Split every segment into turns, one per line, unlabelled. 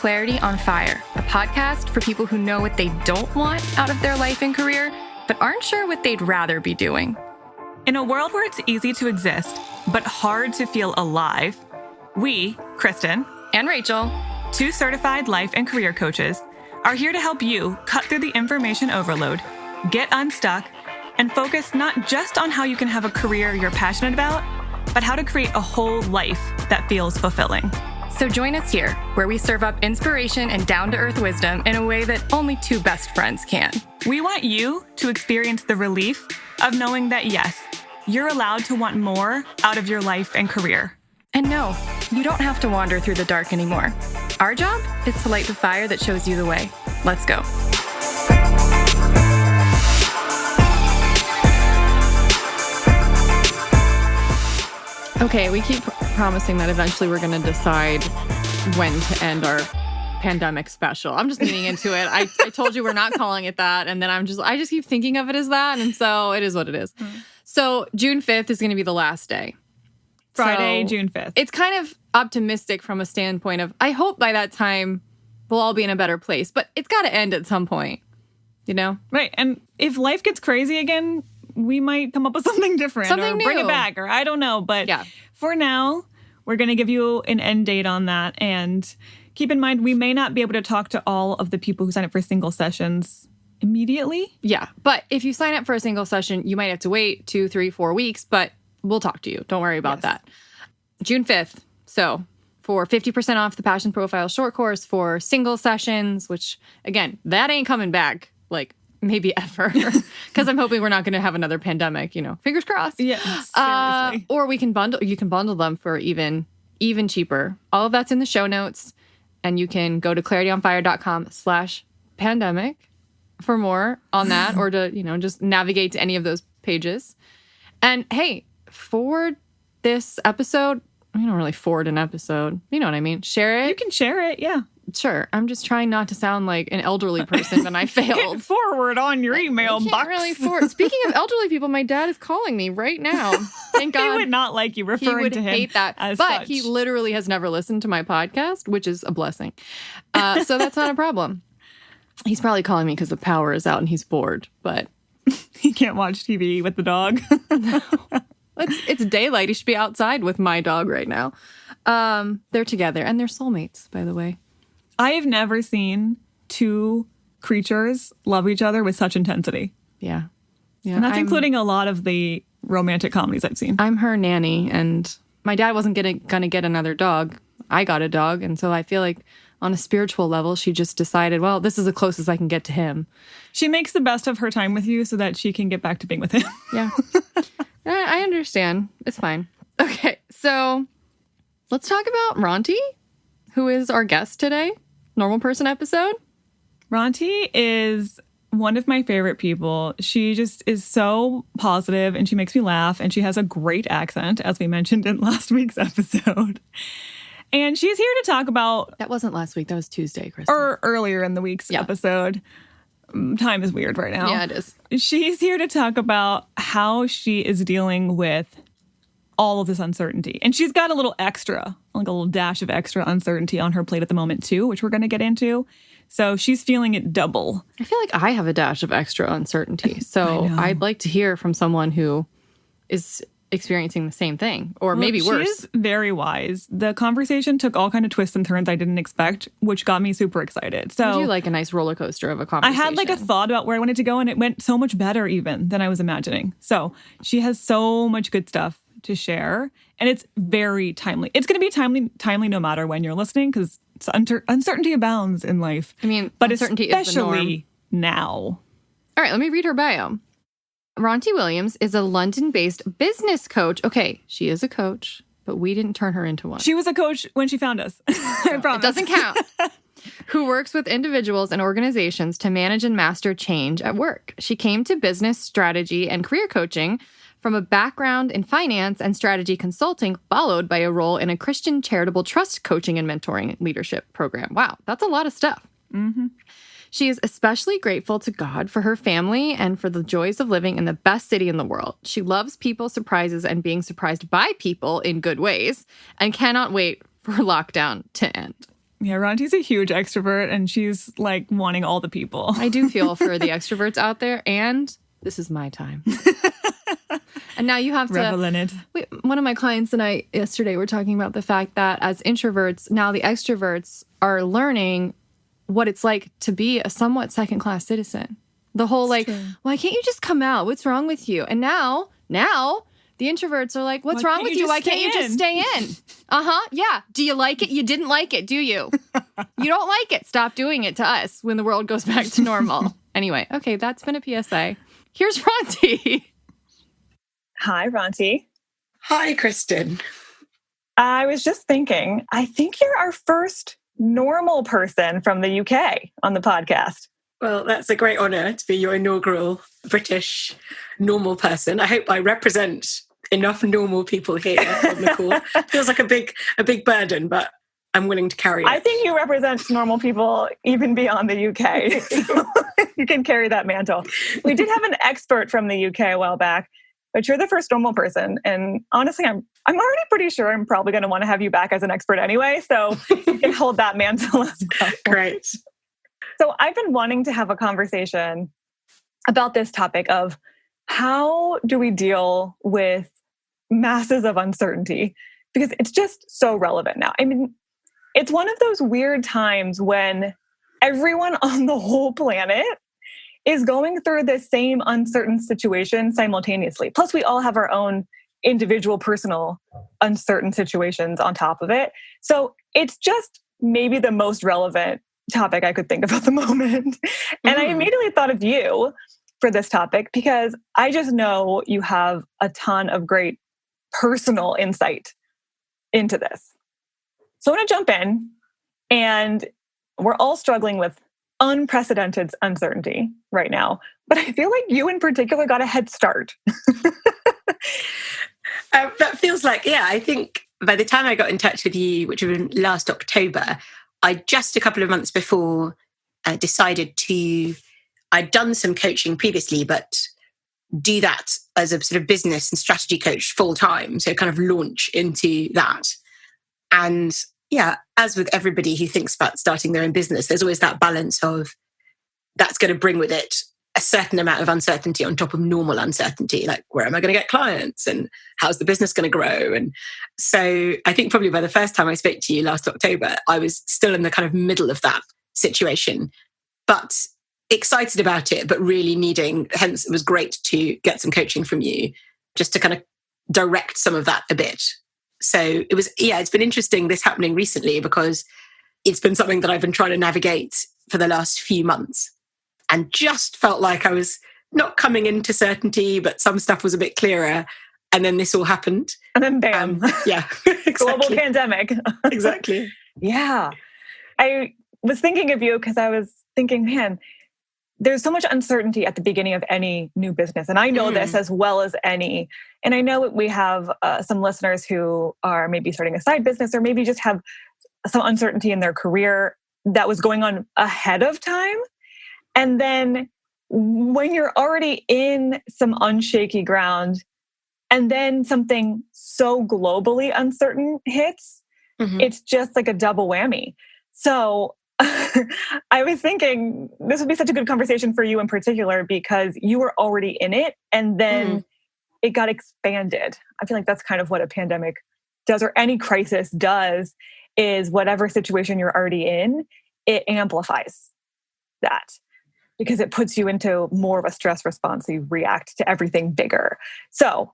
Clarity on Fire, a podcast for people who know what they don't want out of their life and career, but aren't sure what they'd rather be doing.
In a world where it's easy to exist, but hard to feel alive, we, Kristen
and Rachel,
2 certified life and career coaches, are here to help you cut through the information overload, get unstuck, and focus not just on how you can have a career you're passionate about, but how to create a whole life that feels fulfilling.
So join us here, where we serve up inspiration and down-to-earth wisdom in a way that only 2 best friends can.
We want you to experience the relief of knowing that, yes, you're allowed to want more out of your life and career.
And no, you don't have to wander through the dark anymore. Our job is to light the fire that shows you the way. Let's go.
Okay, we keep promising that eventually we're going to decide when to end our pandemic special. I'm just leaning into it. I told you we're not calling it that, and then I just keep thinking of it as that, and so it is what it is. So June 5th is going to be the last day.
Friday,
So
June 5th.
It's kind of optimistic from a standpoint of, I hope by that time we'll all be in a better place, but it's got to end at some point, you know?
Right, and if life gets crazy again, we might come up with something different.
Something
or bring
new.
it back, or I don't know. But
Yeah.
For now, we're going to give you an end date on that. And keep in mind, we may not be able to talk to all of the people who sign up for single sessions immediately.
Yeah, but if you sign up for a single session, you might have to wait 2, 3, 4 weeks, but we'll talk to you. Don't worry about that. June 5th. So for 50% off the Passion Profile short course for single sessions, which, again, that ain't coming back, like, maybe ever. Because I'm hoping we're not going to have another pandemic, you know. Fingers crossed.
Yeah, seriously.
Or you can bundle them for even cheaper. All of that's in the show notes. And you can go to clarityonfire.com/pandemic for more on that, or to, you know, just navigate to any of those pages. And hey, forward this episode. We don't really forward an episode. You know what I mean? Share it.
You can share it, yeah.
Sure. I'm just trying not to sound like an elderly person, and I failed.
Forward on your email box.
Can't really forward. Speaking of elderly people, my dad is calling me right now. Thank God.
He would not like you referring
he would
to him
hate that.
as
but
such.
he literally has never listened to my podcast, which is a blessing. So that's not a problem. He's probably calling me because the power is out and he's bored, but
He can't watch TV with the dog.
it's daylight. He should be outside with my dog right now. They're together, and they're soulmates, by the way.
I have never seen 2 creatures love each other with such intensity.
Yeah.
And that's including a lot of the romantic comedies I've seen.
I'm her nanny, and my dad wasn't gonna get another dog. I got a dog, and so I feel like on a spiritual level, she just decided, well, this is the closest I can get to him.
She makes the best of her time with you so that she can get back to being with him.
Yeah. I understand. It's fine. Okay, so let's talk about Ronti, who is our guest today. Normal Person episode.
Ronti is one of my favorite people. She just is so positive and she makes me laugh, and she has a great accent, as we mentioned in last week's episode. And she's here to talk about...
That wasn't last week. That was Tuesday, Kristen.
Or earlier in the week's episode. Time is weird right now.
Yeah, it is.
She's here to talk about how she is dealing with all of this uncertainty. And she's got a little extra, like a little dash of extra uncertainty on her plate at the moment too, which we're going to get into. So she's feeling it double.
I feel like I have a dash of extra uncertainty. So I'd like to hear from someone who is experiencing the same thing, or maybe worse.
She's very wise. The conversation took all kind of twists and turns I didn't expect, which got me super excited. So
I do like a nice roller coaster of a conversation.
I had like a thought about where I wanted to go, and it went so much better even than I was imagining. So she has so much good stuff to share, and it's very timely. It's going to be timely no matter when you're listening, because uncertainty abounds in life.
I mean,
but
uncertainty is the norm.
especially now.
All right, let me read her bio. R.A.Williams is a London-based business coach. Okay, she is a coach, but we didn't turn her into one.
She was a coach when she found us. I promise.
It doesn't count. Who works with individuals and organizations to manage and master change at work. She came to business strategy and career coaching from a background in finance and strategy consulting, followed by a role in a Christian charitable trust coaching and mentoring leadership program. Wow, that's a lot of stuff. Mm-hmm. She is especially grateful to God for her family and for the joys of living in the best city in the world. She loves people, surprises, and being surprised by people in good ways, and cannot wait for lockdown to end.
Yeah, Ronti's a huge extrovert and she's like wanting all the people.
I do feel for the extroverts out there, and this is my time. And now you have to
revel in it.
Wait, one of my clients and I yesterday were talking about the fact that as introverts, now the extroverts are learning what it's like to be a somewhat second-class citizen. The whole why can't you just come out? What's wrong with you? And now the introverts are like, what's wrong with you? Why can't you just stay in? Yeah. Do you like it? You didn't like it, do you? You don't like it. Stop doing it to us when the world goes back to normal. Anyway, okay, that's been a PSA. Here's Ronti.
Hi, Ronti.
Hi, Kristen.
I was just thinking, I think you're our first normal person from the UK on the podcast.
Well, that's a great honour to be your inaugural British normal person. I hope I represent enough normal people here on the call. Feels like a big burden, but I'm willing to carry it.
I think you represent normal people even beyond the UK. So you can carry that mantle. We did have an expert from the UK a while back, but you're the first normal person. And honestly, I'm already pretty sure I'm probably going to want to have you back as an expert anyway. So you can hold that mantle as well.
Great.
So I've been wanting to have a conversation about this topic of how do we deal with masses of uncertainty? Because it's just so relevant now. I mean, it's one of those weird times when everyone on the whole planet is going through the same uncertain situation simultaneously. Plus, we all have our own individual, personal, uncertain situations on top of it. So it's just maybe the most relevant topic I could think of at the moment. And I immediately thought of you for this topic because I just know you have a ton of great personal insight into this. So I want to jump in, and we're all struggling with unprecedented uncertainty right now. But I feel like you in particular got a head start.
That feels like, I think by the time I got in touch with you, which was last October, I just a couple of months before decided I'd done some coaching previously, but do that as a sort of business and strategy coach full time. So kind of launch into that. And as with everybody who thinks about starting their own business, there's always that balance of that's going to bring with it a certain amount of uncertainty on top of normal uncertainty, like where am I going to get clients and how's the business going to grow? And so I think probably by the first time I spoke to you last October, I was still in the kind of middle of that situation, but excited about it, but really needing, hence it was great to get some coaching from you just to kind of direct some of that a bit. So it was, it's been interesting this happening recently because it's been something that I've been trying to navigate for the last few months and just felt like I was not coming into certainty, but some stuff was a bit clearer. And then this all happened.
And then bam.
Exactly.
Global pandemic.
Exactly.
Yeah. I was thinking of you because I was thinking, man, there's so much uncertainty at the beginning of any new business. And I know this as well as any. And I know we have some listeners who are maybe starting a side business or maybe just have some uncertainty in their career that was going on ahead of time. And then when you're already in some unshaky ground and then something so globally uncertain hits, it's just like a double whammy. So I was thinking this would be such a good conversation for you in particular because you were already in it and then it got expanded. I feel like that's kind of what a pandemic does or any crisis does is whatever situation you're already in, it amplifies that because it puts you into more of a stress response. So you react to everything bigger. So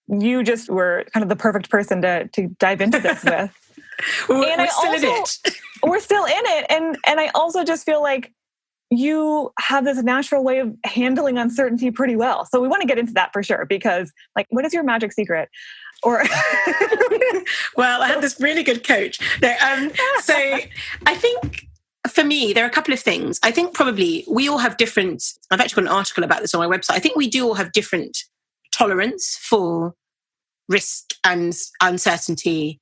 you just were kind of the perfect person to dive into this with.
We're still in it.
We're still in it. And I also just feel like you have this natural way of handling uncertainty pretty well. So we want to get into that for sure, because like, what is your magic secret? Or
well, I had this really good coach. No, so I think for me, there are a couple of things. I think probably we all have different, I've actually got an article about this on my website. I think we do all have different tolerance for risk and uncertainty.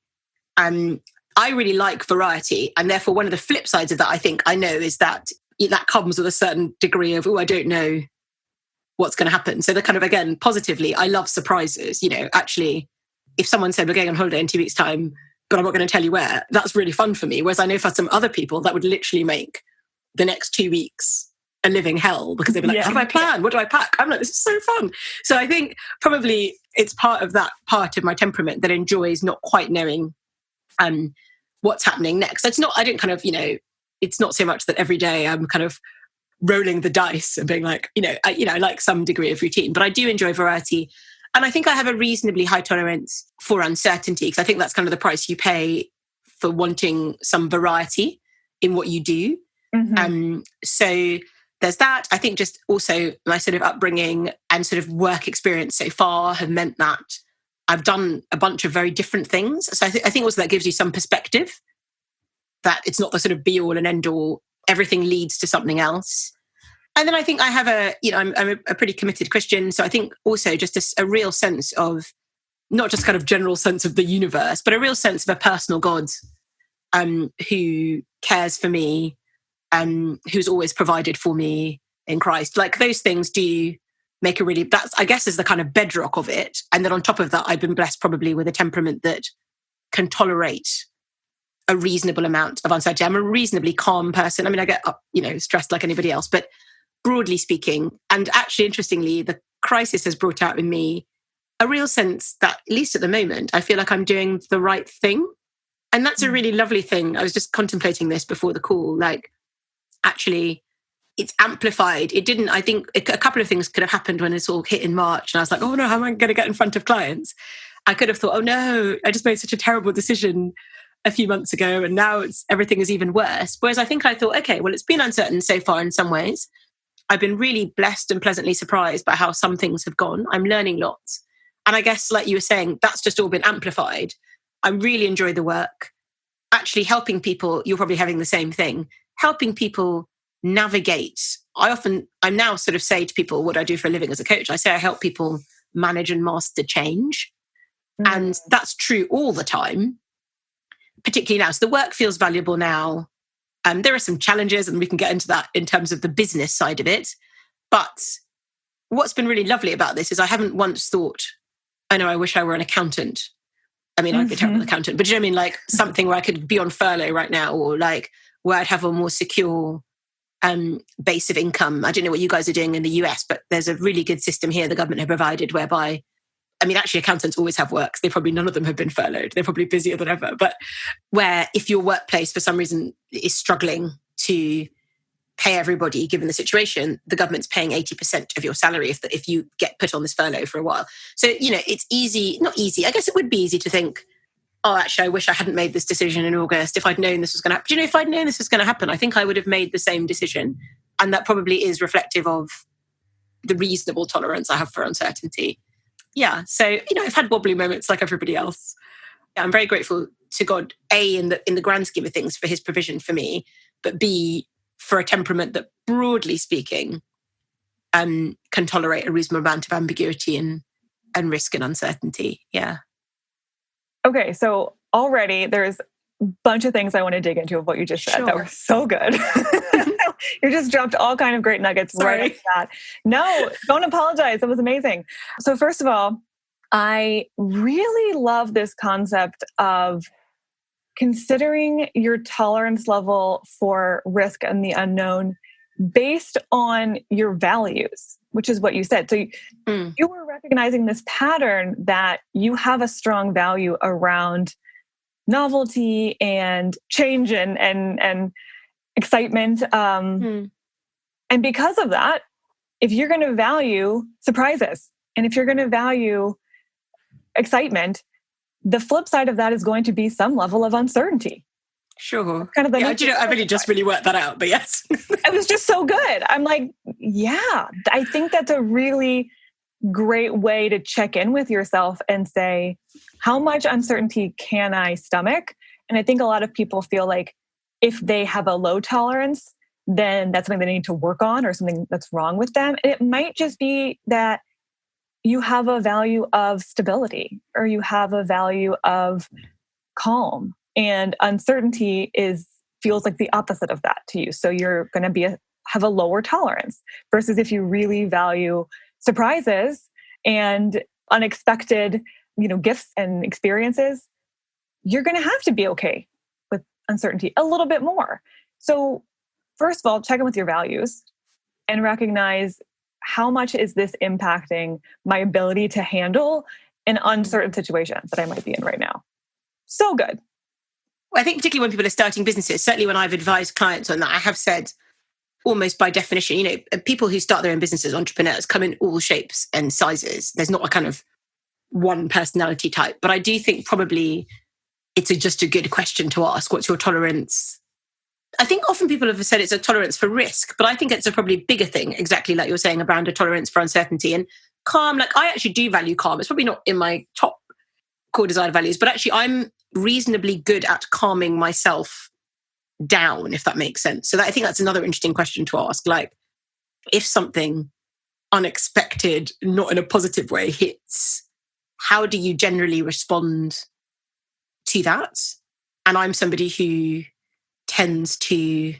I really like variety. And therefore, one of the flip sides of that, I think I know, is that comes with a certain degree of, I don't know what's going to happen. So the kind of, again, positively, I love surprises. Actually, if someone said we're going on holiday in 2 weeks' time, but I'm not going to tell you where. That's really fun for me. Whereas I know for some other people, that would literally make the next 2 weeks a living hell, because they'd be like, how do I plan? What do I pack? I'm like, this is so fun. So I think probably it's part of that part of my temperament that enjoys not quite knowing what's happening next. I didn't kind of, it's not so much that every day I'm kind of rolling the dice and being like, I like some degree of routine, but I do enjoy variety. And I think I have a reasonably high tolerance for uncertainty, because I think that's kind of the price you pay for wanting some variety in what you do.
Mm-hmm.
So there's that. I think just also my sort of upbringing and sort of work experience so far have meant that I've done a bunch of very different things. So I think also that gives you some perspective, that it's not the sort of be all and end all. Everything leads to something else. And then I think I have I'm a pretty committed Christian. So I think also just a real sense of, not just kind of general sense of the universe, but a real sense of a personal God who cares for me, who's always provided for me in Christ. Like, those things do make that's, I guess, is the kind of bedrock of it. And then on top of that, I've been blessed probably with a temperament that can tolerate a reasonable amount of uncertainty. I'm a reasonably calm person. I mean, I get stressed like anybody else, but broadly speaking, and actually interestingly, the crisis has brought out in me a real sense that, at least at the moment, I feel like I'm doing the right thing. And that's a really lovely thing. I was just contemplating this before the call. Like, actually, it's amplified. I think a couple of things could have happened when this all hit in March. And I was like, oh no, how am I going to get in front of clients? I could have thought, oh no, I just made such a terrible decision a few months ago, and now everything is even worse. Whereas I think I thought, okay, well, it's been uncertain so far in some ways. I've been really blessed and pleasantly surprised by how some things have gone. I'm learning lots. And I guess, like you were saying, that's just all been amplified. I really enjoy the work. Actually helping people, you're probably having the same thing, helping people navigate. I now sort of say to people what I do for a living as a coach. I say I help people manage and master change. Mm. And that's true all the time, particularly now. So the work feels valuable now. There are some challenges, and we can get into that in terms of the business side of it. But what's been really lovely about this is I haven't once thought, oh no, I wish I were an accountant. I mean, I'd be a terrible accountant, but do you know what I mean? Like, something where I could be on furlough right now, or like where I'd have a more secure base of income. I don't know what you guys are doing in the US, but there's a really good system here the government have provided whereby, I mean, actually accountants always have work. None of them have been furloughed. They're probably busier than ever. But where if your workplace for some reason is struggling to pay everybody, given the situation, the government's paying 80% of your salary if you get put on this furlough for a while. So, it's easy, not easy. I guess it would be easy to think, oh, actually, I wish I hadn't made this decision in August. If I'd known this was going to happen. If I'd known this was going to happen, I think I would have made the same decision. And that probably is reflective of the reasonable tolerance I have for uncertainty. Yeah. So, I've had wobbly moments like everybody else. I'm very grateful to God, A, in the grand scheme of things, for his provision for me, but B, for a temperament that, broadly speaking, can tolerate a reasonable amount of ambiguity and risk and uncertainty. Yeah.
Okay, so already there's a bunch of things I want to dig into of what you just said that were so good. You just dropped all kind of great nuggets right off that. No, don't apologize. That was amazing. So first of all, I really love this concept of considering your tolerance level for risk and the unknown based on your values, which is what you said. So you were recognizing this pattern that you have a strong value around novelty and change and excitement. And because of that, if you're going to value surprises and if you're going to value excitement, the flip side of that is going to be some level of uncertainty.
Sure.
Kind of
I've really just really worked that out, but yes.
It was just so good. I'm like, yeah, I think that's a really great way to check in with yourself and say, how much uncertainty can I stomach? And I think a lot of people feel like if they have a low tolerance, then that's something they need to work on or something that's wrong with them. And it might just be that you have a value of stability or you have a value of calm, and uncertainty feels like the opposite of that to you. So you're going to have a lower tolerance versus if you really value surprises and unexpected, gifts and experiences, you're going to have to be okay with uncertainty a little bit more. So first of all, check in with your values and recognize how much is this impacting my ability to handle an uncertain situation that I might be in right now. So good.
Well, I think particularly when people are starting businesses, certainly when I've advised clients on that, I have said almost by definition, people who start their own businesses, entrepreneurs, come in all shapes and sizes. There's not a kind of one personality type, but I do think probably it's just a good question to ask. What's your tolerance? I think often people have said it's a tolerance for risk, but I think it's a probably bigger thing, exactly like you're saying, around a tolerance for uncertainty and calm. Like I actually do value calm. It's probably not in my top core desire values, but actually I'm reasonably good at calming myself down, if that makes sense. So I think that's another interesting question to ask. Like if something unexpected, not in a positive way, hits, how do you generally respond to that? And I'm somebody who tends to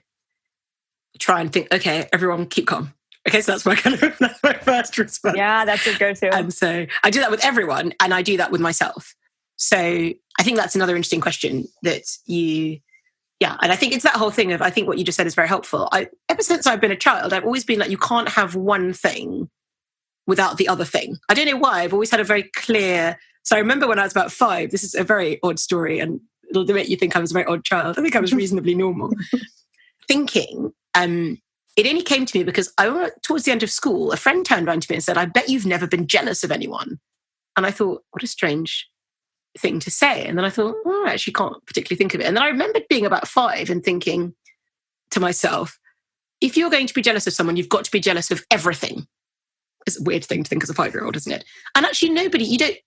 try and think, okay, everyone keep calm. Okay, so that's my that's my first response.
Yeah, that's a go-to.
And so I do that with everyone and I do that with myself. So I think that's another interesting question that and I think it's that whole thing of, I think what you just said is very helpful. Ever since I've been a child, I've always been like, you can't have one thing without the other thing. I don't know why. I've always had a very clear. So I remember when I was about 5, this is a very odd story and it'll make you think I was a very odd child. I think I was reasonably normal. Thinking, it only came to me because towards the end of school, a friend turned around to me and said, I bet you've never been jealous of anyone. And I thought, what a strange thing to say. And then I thought, I actually can't particularly think of it. And then I remembered being about 5 and thinking to myself, if you're going to be jealous of someone, you've got to be jealous of everything. It's a weird thing to think as a 5-year-old, isn't it? And actually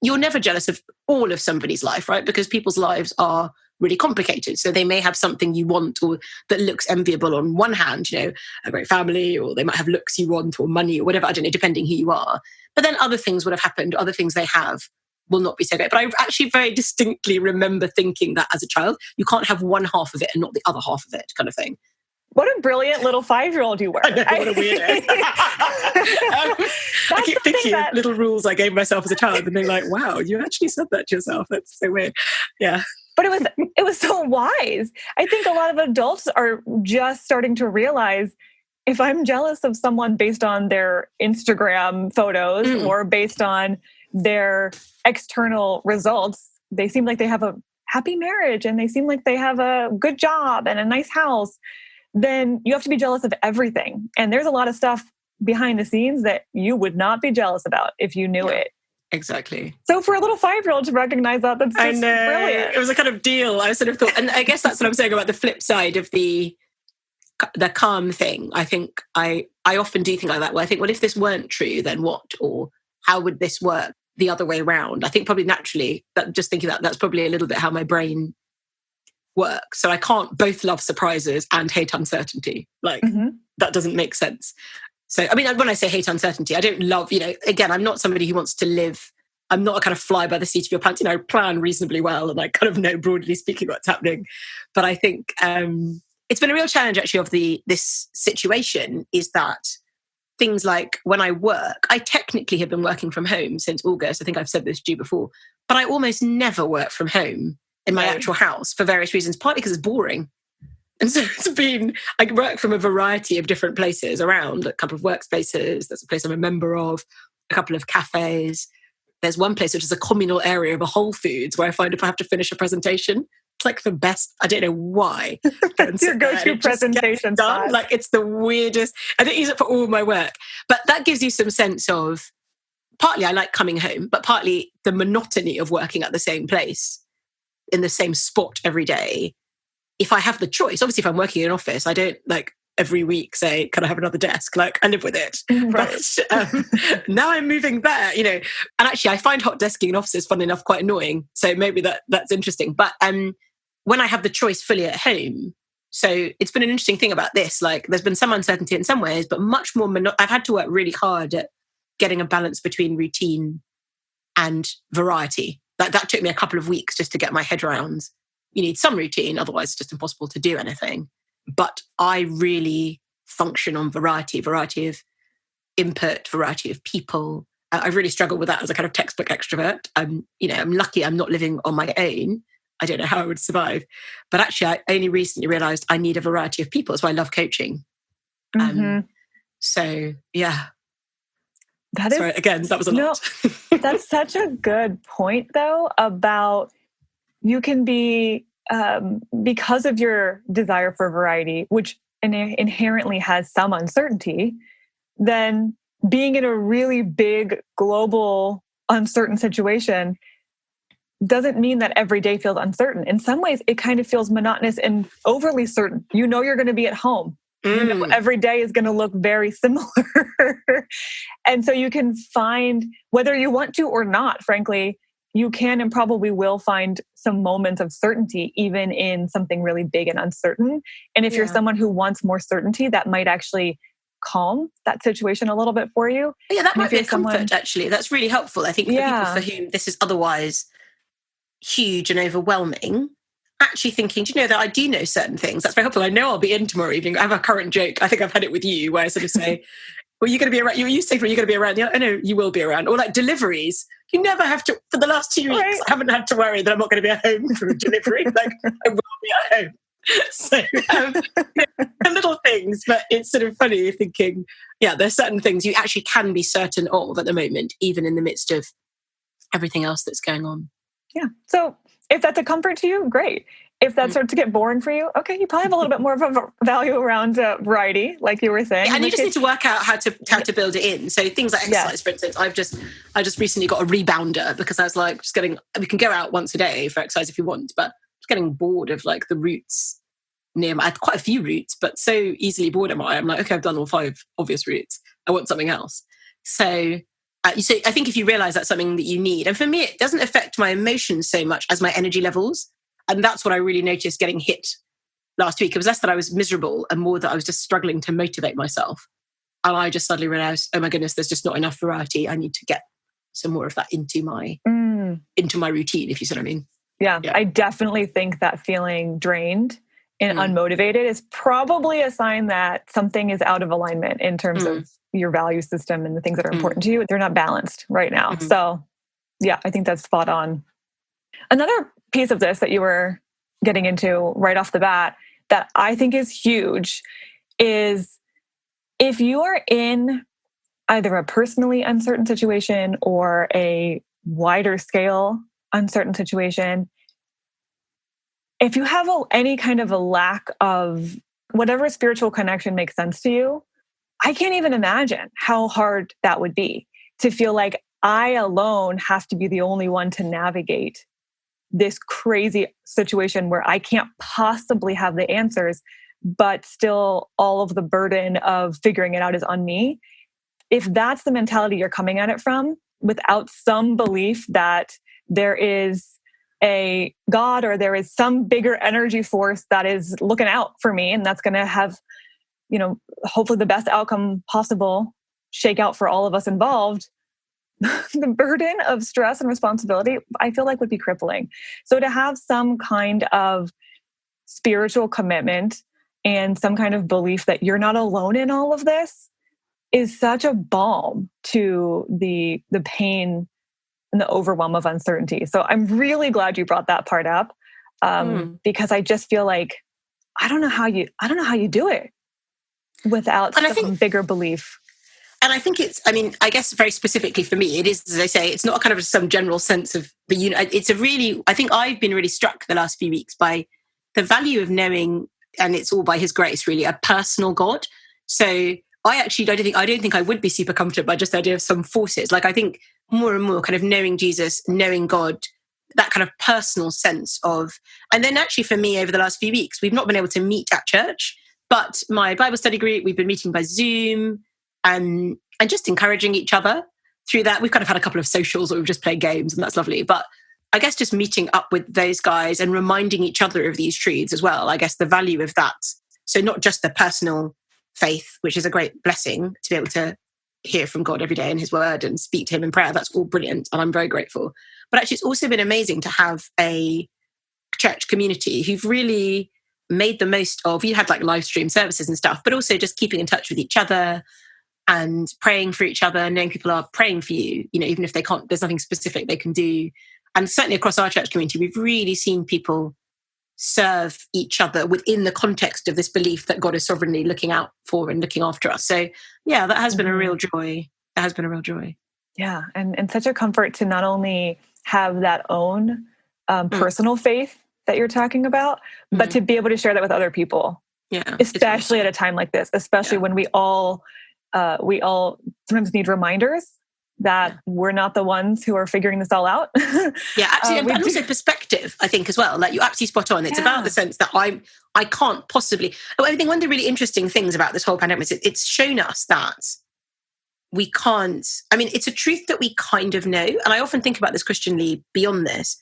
you're never jealous of all of somebody's life, right? Because people's lives are really complicated. So they may have something you want or that looks enviable on one hand, a great family, or they might have looks you want or money or whatever, I don't know, depending who you are. But then other things would have happened, other things they have will not be so great. But I actually very distinctly remember thinking that as a child, you can't have one half of it and not the other half of it, kind of thing.
What a brilliant little 5-year-old you were.
I know, what a weirdo. I keep thinking of little rules I gave myself as a child and being like, wow, you actually said that to yourself. That's so weird. Yeah.
But it was so wise. I think a lot of adults are just starting to realize, if I'm jealous of someone based on their Instagram photos or based on their external results, they seem like they have a happy marriage and they seem like they have a good job and a nice house, then you have to be jealous of everything. And there's a lot of stuff behind the scenes that you would not be jealous about if you knew it.
Exactly.
So for a little 5-year-old to recognize that, that's just brilliant.
It was a kind of deal. I sort of thought, and I guess that's what I'm saying about the flip side of the calm thing. I think I often do think like that. Well, I think, well, if this weren't true, then what? Or how would this work the other way around? I think probably naturally, just thinking that's probably a little bit how my brain works. So I can't both love surprises and hate uncertainty. That doesn't make sense. So, I mean, when I say hate uncertainty, I don't love, again, I'm not somebody who wants to live, I'm not a kind of fly by the seat of your pants. I plan reasonably well and I kind of know, broadly speaking, what's happening. But I think it's been a real challenge actually of this situation is that things like when I work, I technically have been working from home since August. I think I've said this to you before, but I almost never work from home in my actual house for various reasons, partly because it's boring. And so I work from a variety of different places around, a couple of workspaces. There's a place I'm a member of, a couple of cafes. There's one place which is a communal area of a Whole Foods where I find if I have to finish a presentation, it's like the best. I don't know why.
It's your go-to presentation
done. Like it's the weirdest. I don't use it for all my work, but that gives you some sense of, partly I like coming home, but partly the monotony of working at the same place in the same spot every day. If I have the choice, obviously if I'm working in an office, I don't like every week say, can I have another desk? Like I live with it.
Right.
But now I'm moving there, and actually I find hot desking in offices, funnily enough, quite annoying. So maybe that's interesting. But when I have the choice fully at home, so it's been an interesting thing about this, like there's been some uncertainty in some ways, but much more, I've had to work really hard at getting a balance between routine and variety. That took me a couple of weeks just to get my head around. You need some routine, otherwise it's just impossible to do anything. But I really function on variety of input, variety of people. I really struggle with that as a kind of textbook extrovert. I'm lucky I'm not living on my own, I don't know how I would survive. But actually, I only recently realized I need a variety of people. That's why I love coaching. So, yeah. Again, that was a lot.
That's such a good point, though, about you can be, because of your desire for variety, which inherently has some uncertainty, then being in a really big, global, uncertain situation doesn't mean that every day feels uncertain. In some ways, it kind of feels monotonous and overly certain. You know you're going to be at home. You know every day is going to look very similar. And so you can find, whether you want to or not, frankly, you can and probably will find some moments of certainty, even in something really big and uncertain. And if you're someone who wants more certainty, that might actually calm that situation a little bit for you.
Yeah, that might be a comfort, actually. That's really helpful. I think for people for whom this is otherwise huge and overwhelming, actually thinking, do you know that I do know certain things? That's very helpful. I know I'll be in tomorrow evening. I have a current joke. I think I've had it with you where I sort of say, well, you're going to be around. You say, you're going to be around. I know you will be around. Or like deliveries. You never have to, for the last 2 weeks, I haven't had to worry that I'm not going to be at home for a delivery. Like, I will be at home. So, little things, but it's sort of funny thinking, there's certain things you actually can be certain of at the moment, even in the midst of everything else that's going on.
Yeah. So if that's a comfort to you, great. If that starts to get boring for you, okay, you probably have a little bit more of a value around variety, like you were saying.
Yeah, and you just need to work out how to build it in. So things like exercise, for instance, I just recently got a rebounder because I was like, we can go out once a day for exercise if you want, but just getting bored of like the routes near I had quite a few routes, but so easily bored am I. I'm like, okay, I've done all 5 obvious routes. I want something else. So I think if you realize that's something that you need, and for me, it doesn't affect my emotions so much as my energy levels. And that's what I really noticed getting hit last week. It was less that I was miserable and more that I was just struggling to motivate myself. And I just suddenly realized, oh my goodness, there's just not enough variety. I need to get some more of that into my routine, if you see what I mean.
Yeah, I definitely think that feeling drained and unmotivated is probably a sign that something is out of alignment in terms of your value system and the things that are important to you. They're not balanced right now. So yeah, I think that's spot on. Another piece of this that you were getting into right off the bat that I think is huge is if you are in either a personally uncertain situation or a wider scale uncertain situation, if you have any kind of a lack of whatever spiritual connection makes sense to you, I can't even imagine how hard that would be to feel like I alone have to be the only one to navigate this crazy situation where I can't possibly have the answers, but still all of the burden of figuring it out is on me. If that's the mentality you're coming at it from, without some belief that there is a God or there is some bigger energy force that is looking out for me and that's going to have, hopefully the best outcome possible shake out for all of us involved, the burden of stress and responsibility, I feel like would be crippling. So to have some kind of spiritual commitment and some kind of belief that you're not alone in all of this is such a balm to the pain and the overwhelm of uncertainty. So I'm really glad you brought that part up because I just feel like I don't know how you do it without some bigger belief.
And I think I guess very specifically for me, it is, as I say, it's not a kind of some general sense of the unit. It's I think I've been really struck the last few weeks by the value of knowing, and it's all by his grace, really, a personal God. So I don't think I would be super comforted by just the idea of some forces. Like I think more and more kind of knowing Jesus, knowing God, that kind of personal sense of, and then actually for me over the last few weeks, we've not been able to meet at church, but my Bible study group, we've been meeting by Zoom and just encouraging each other through that. We've kind of had a couple of socials where we've just played games and that's lovely. But I guess just meeting up with those guys and reminding each other of these truths as well. I guess the value of that. So not just the personal faith, which is a great blessing to be able to hear from God every day in his word and speak to him in prayer. That's all brilliant. And I'm very grateful. But actually, it's also been amazing to have a church community who've really made the most of, you had like live stream services and stuff, but also just keeping in touch with each other and praying for each other, knowing people are praying for you, even if they can't, there's nothing specific they can do. And certainly across our church community, we've really seen people serve each other within the context of this belief that God is sovereignly looking out for and looking after us. So yeah, that has been a real joy. That has been a real joy.
Yeah. And such a comfort to not only have that own personal faith that you're talking about, but to be able to share that with other people.
Yeah.
Especially at a time like this, especially when we all sometimes need reminders that we're not the ones who are figuring this all out.
Yeah, absolutely. And also perspective, I think, as well. Like, you're absolutely spot on. It's about the sense that I can't possibly... I think one of the really interesting things about this whole pandemic is it's shown us that we can't... I mean, it's a truth that we kind of know. And I often think about this Christianly beyond this.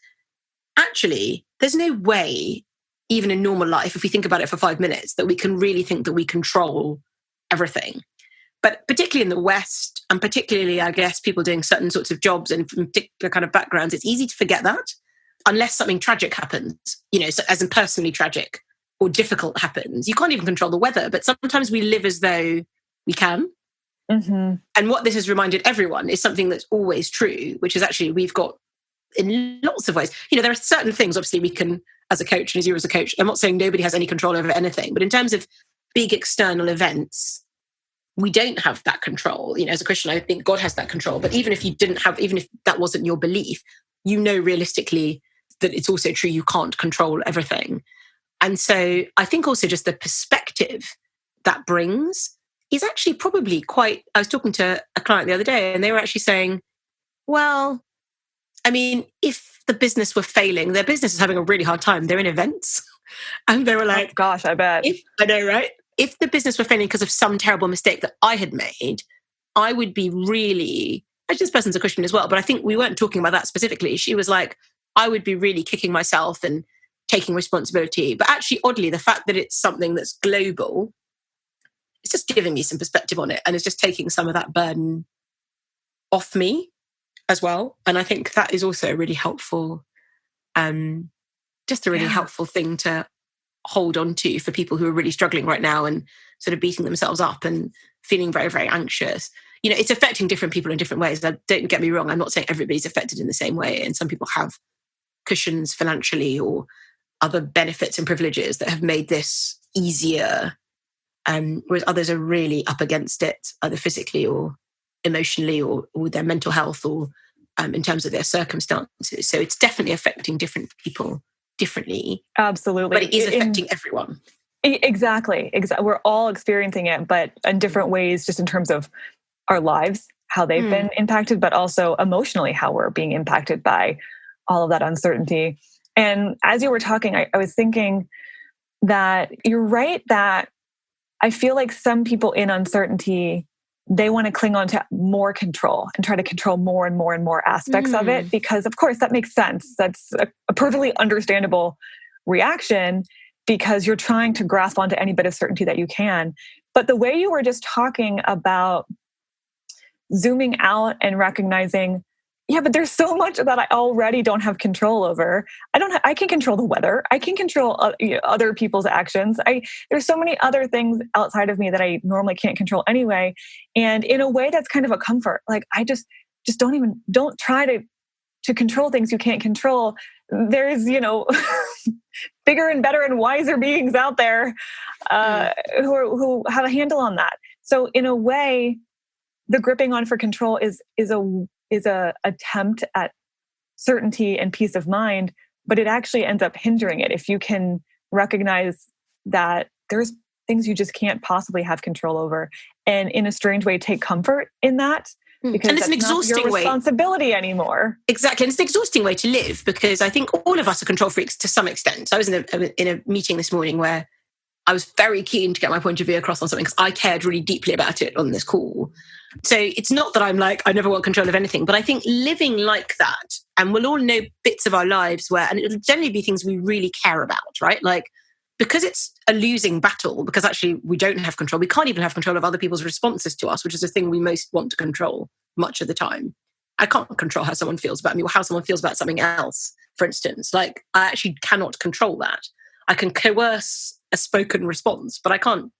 Actually, there's no way, even in normal life, if we think about it for 5 minutes, that we can really think that we control everything. But particularly in the West, and particularly, I guess, people doing certain sorts of jobs and from particular kind of backgrounds, it's easy to forget that unless something tragic happens, so as in personally tragic or difficult happens. You can't even control the weather, but sometimes we live as though we can. Mm-hmm. And what this has reminded everyone is something that's always true, which is actually we've got in lots of ways. There are certain things, obviously, we can, as a coach, and as you as a coach, I'm not saying nobody has any control over anything, but in terms of big external events, we don't have that control. As a Christian, I think God has that control. But even if that wasn't your belief, realistically that it's also true you can't control everything. And so I think also just the perspective that brings is actually probably quite... I was talking to a client the other day and they were actually saying, well, I mean, if the business were failing, their business is having a really hard time. They're in events. And they were like...
Oh, gosh, I bet.
I know, right? If the business were failing because of some terrible mistake that I had made, I would be really... Actually, this person's a Christian as well, but I think we weren't talking about that specifically. She was like, I would be really kicking myself and taking responsibility. But actually, oddly, the fact that it's something that's global, it's just giving me some perspective on it. And it's just taking some of that burden off me as well. And I think that is also a really helpful, just a really helpful thing to hold on to for people who are really struggling right now and sort of beating themselves up and feeling very, very anxious. It's affecting different people in different ways. Don't get me wrong. I'm not saying everybody's affected in the same way. And some people have cushions financially or other benefits and privileges that have made this easier. Whereas others are really up against it, either physically or emotionally or with their mental health or in terms of their circumstances. So it's definitely affecting different people differently.
Absolutely.
But it is affecting everyone.
Exactly. We're all experiencing it, but in different ways, just in terms of our lives, how they've been impacted, but also emotionally, how we're being impacted by all of that uncertainty. And as you were talking, I was thinking that you're right, that I feel like some people in uncertainty, they want to cling on to more control and try to control more and more and more aspects of it, because of course that makes sense. That's a perfectly understandable reaction because you're trying to grasp onto any bit of certainty that you can. But the way you were just talking about zooming out and recognizing, yeah, but there's so much that I already don't have control over. I can control the weather. I can control other people's actions. There's so many other things outside of me that I normally can't control anyway. And in a way, that's kind of a comfort. Like, I just don't try to control things you can't control. There's, bigger and better and wiser beings out there who have a handle on that. So in a way, the gripping on for control is a attempt at certainty and peace of mind, but it actually ends up hindering it if you can recognize that there's things you just can't possibly have control over, and in a strange way take comfort in that, because
and it's an exhausting
not your responsibility anymore.
Exactly, and it's an exhausting way to live, because I think all of us are control freaks to some extent. So I was in a meeting this morning where I was very keen to get my point of view across on something because I cared really deeply about it on this call. So it's not that I'm like, I never want control of anything, but I think living like that, and we'll all know bits of our lives where, and it'll generally be things we really care about, right? Like, because it's a losing battle, because actually we don't have control. We can't even have control of other people's responses to us, which is the thing we most want to control much of the time. I can't control how someone feels about me or how someone feels about something else, for instance. Like, I actually cannot control that. I can coerce a spoken response, but I can't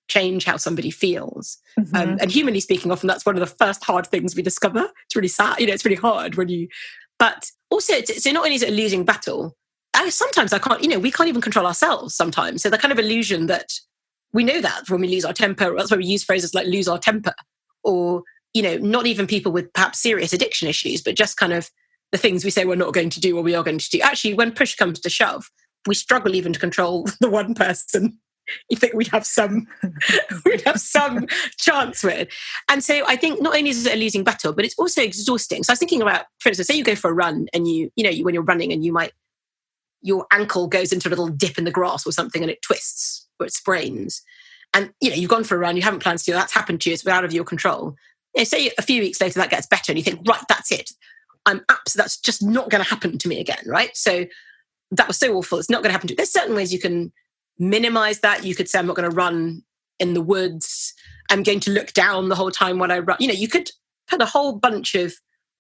change how somebody feels. And humanly speaking, often that's one of the first hard things we discover. It's really sad. It's really hard when you But also, so not only is it a losing battle, sometimes we can't even control ourselves sometimes. So the kind of illusion that we know that when we lose our temper, that's why we use phrases like lose our temper, or, not even people with perhaps serious addiction issues, but just kind of the things we say we're not going to do or we are going to do. Actually, when push comes to shove, we struggle even to control the one person you think we'd have some chance with. And so I think not only is it a losing battle, but it's also exhausting. So I was thinking about, for instance, say you go for a run and you when you're running and your ankle goes into a little dip in the grass or something and it twists or it sprains. And, you've gone for a run, you haven't planned to do that, that's happened to you, it's out of your control. Say a few weeks later that gets better and you think, right, that's it. That's just not going to happen to me again, right? So that was so awful, it's not going to happen to you. There's certain ways you can minimize that. You could say, I'm not going to run in the woods. I'm going to look down the whole time when I run. You could put a whole bunch of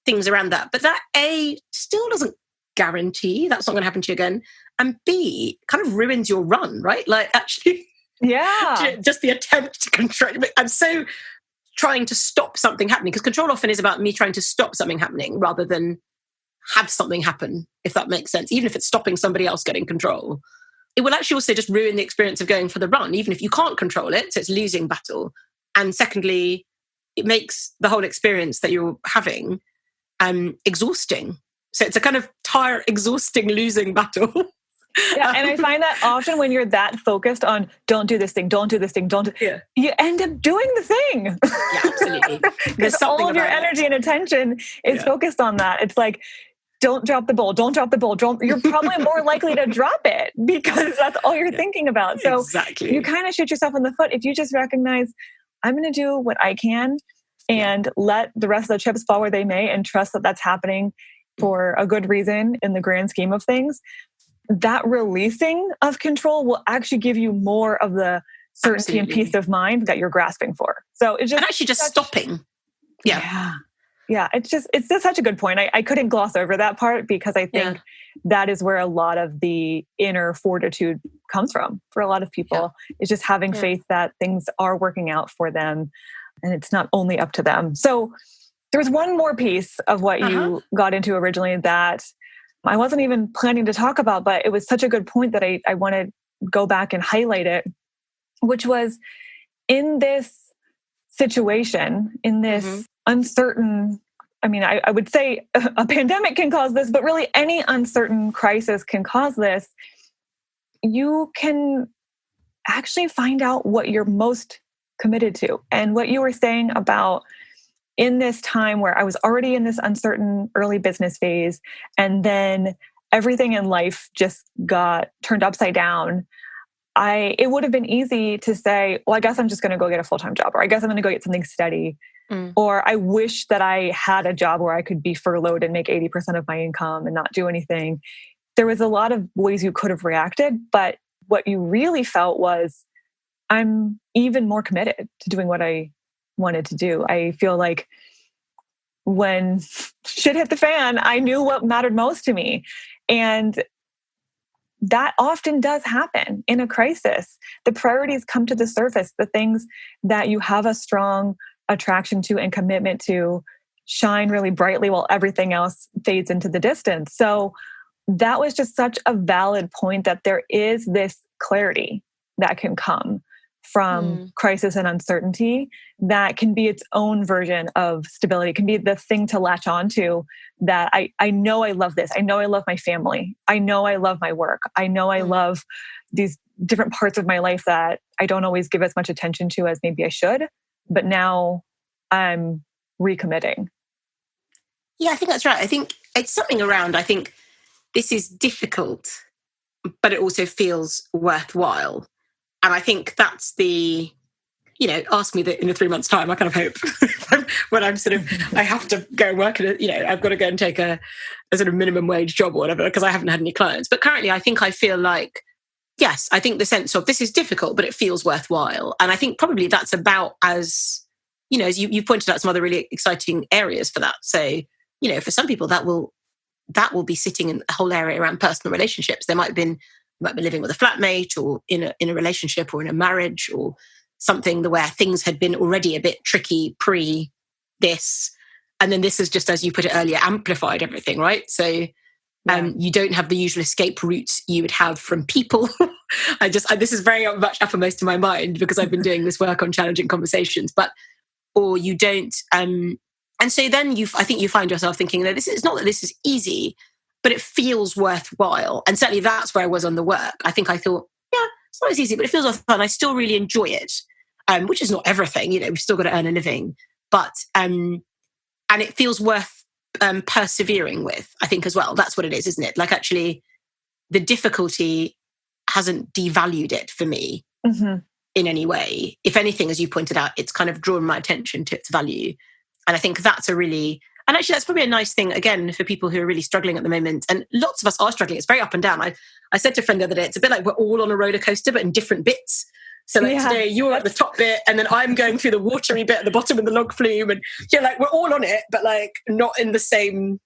things around that. But that, A, still doesn't guarantee that's not going to happen to you again. And B, kind of ruins your run, right? Like, actually, just the attempt to control. I'm so trying to stop something happening, because control often is about me trying to stop something happening rather than have something happen, if that makes sense. Even if it's stopping somebody else getting control. It will actually also just ruin the experience of going for the run, even if you can't control it. So it's losing battle. And secondly, it makes the whole experience that you're having exhausting. So it's a kind of exhausting, losing battle.
Yeah, and I find that often when you're that focused on don't do this thing, you end up doing the thing.
Yeah, absolutely.
Because all of your energy and attention is focused on that. It's like, don't drop the bowl. You're probably more likely to drop it because that's all you're thinking about. So exactly. You kind of shoot yourself in the foot if you just recognize, I'm going to do what I can and let the rest of the chips fall where they may and trust that that's happening for a good reason in the grand scheme of things. That releasing of control will actually give you more of the certainty and peace of mind that you're grasping for. So it's just...
And actually just stopping.
Yeah, it's just such a good point. I couldn't gloss over that part because I think that is where a lot of the inner fortitude comes from for a lot of people. Yeah. It's just having faith that things are working out for them and it's not only up to them. So there was one more piece of what you got into originally that I wasn't even planning to talk about, but it was such a good point that I want to go back and highlight it, which was in this situation, in this uncertain, I would say a pandemic can cause this, but really any uncertain crisis can cause this. You can actually find out what you're most committed to. And what you were saying about in this time where I was already in this uncertain early business phase, and then everything in life just got turned upside down. It would have been easy to say, well, I guess I'm just going to go get a full-time job, or I guess I'm going to go get something steady. Or I wish that I had a job where I could be furloughed and make 80% of my income and not do anything. There was a lot of ways you could have reacted, but what you really felt was, I'm even more committed to doing what I wanted to do. I feel like when shit hit the fan, I knew what mattered most to me. And that often does happen in a crisis. The priorities come to the surface. The things that you have a strong attraction to and commitment to shine really brightly while everything else fades into the distance. So that was just such a valid point that there is this clarity that can come from crisis and uncertainty that can be its own version of stability. It can be the thing to latch onto that I know I love this. I know I love my family. I know I love my work. I know I love these different parts of my life that I don't always give as much attention to as maybe I should. But now I'm recommitting.
Yeah, I think that's right. I think it's something around, I think this is difficult, but it also feels worthwhile. And I think that's the, ask me that in 3 months' time, I kind of hope when I'm I have to go and work I've got to go and take a sort of minimum wage job or whatever, because I haven't had any clients. But currently, I think I feel like, yes, I think the sense of this is difficult, but it feels worthwhile. And I think probably that's about as you pointed out some other really exciting areas for that. So, for some people that will be sitting in a whole area around personal relationships. They might be living with a flatmate or in a relationship or in a marriage or something where things had been already a bit tricky pre this. And then this is just, as you put it earlier, amplified everything, right? So you don't have the usual escape routes you would have from people. This is very much uppermost in my mind because I've been doing this work on challenging conversations, or you don't. And so then I think you find yourself thinking, no, this is not that this is easy, but it feels worthwhile. And certainly that's where I was on the work. I think I thought, it's not as easy, but it feels worthwhile. I still really enjoy it, which is not everything. We've still got to earn a living, but and it feels worth persevering with, I think, as well. That's what it is, isn't it? Like, actually, the difficulty hasn't devalued it for me in any way. If anything, as you pointed out, it's kind of drawn my attention to its value. And I think that's and actually, that's probably a nice thing, again, for people who are really struggling at the moment. And lots of us are struggling. It's very up and down. I said to a friend the other day, it's a bit like we're all on a roller coaster, but in different bits. So like today, you're at the top bit, and then I'm going through the watery bit at the bottom of the log flume. And like we're all on it, but like not in the same,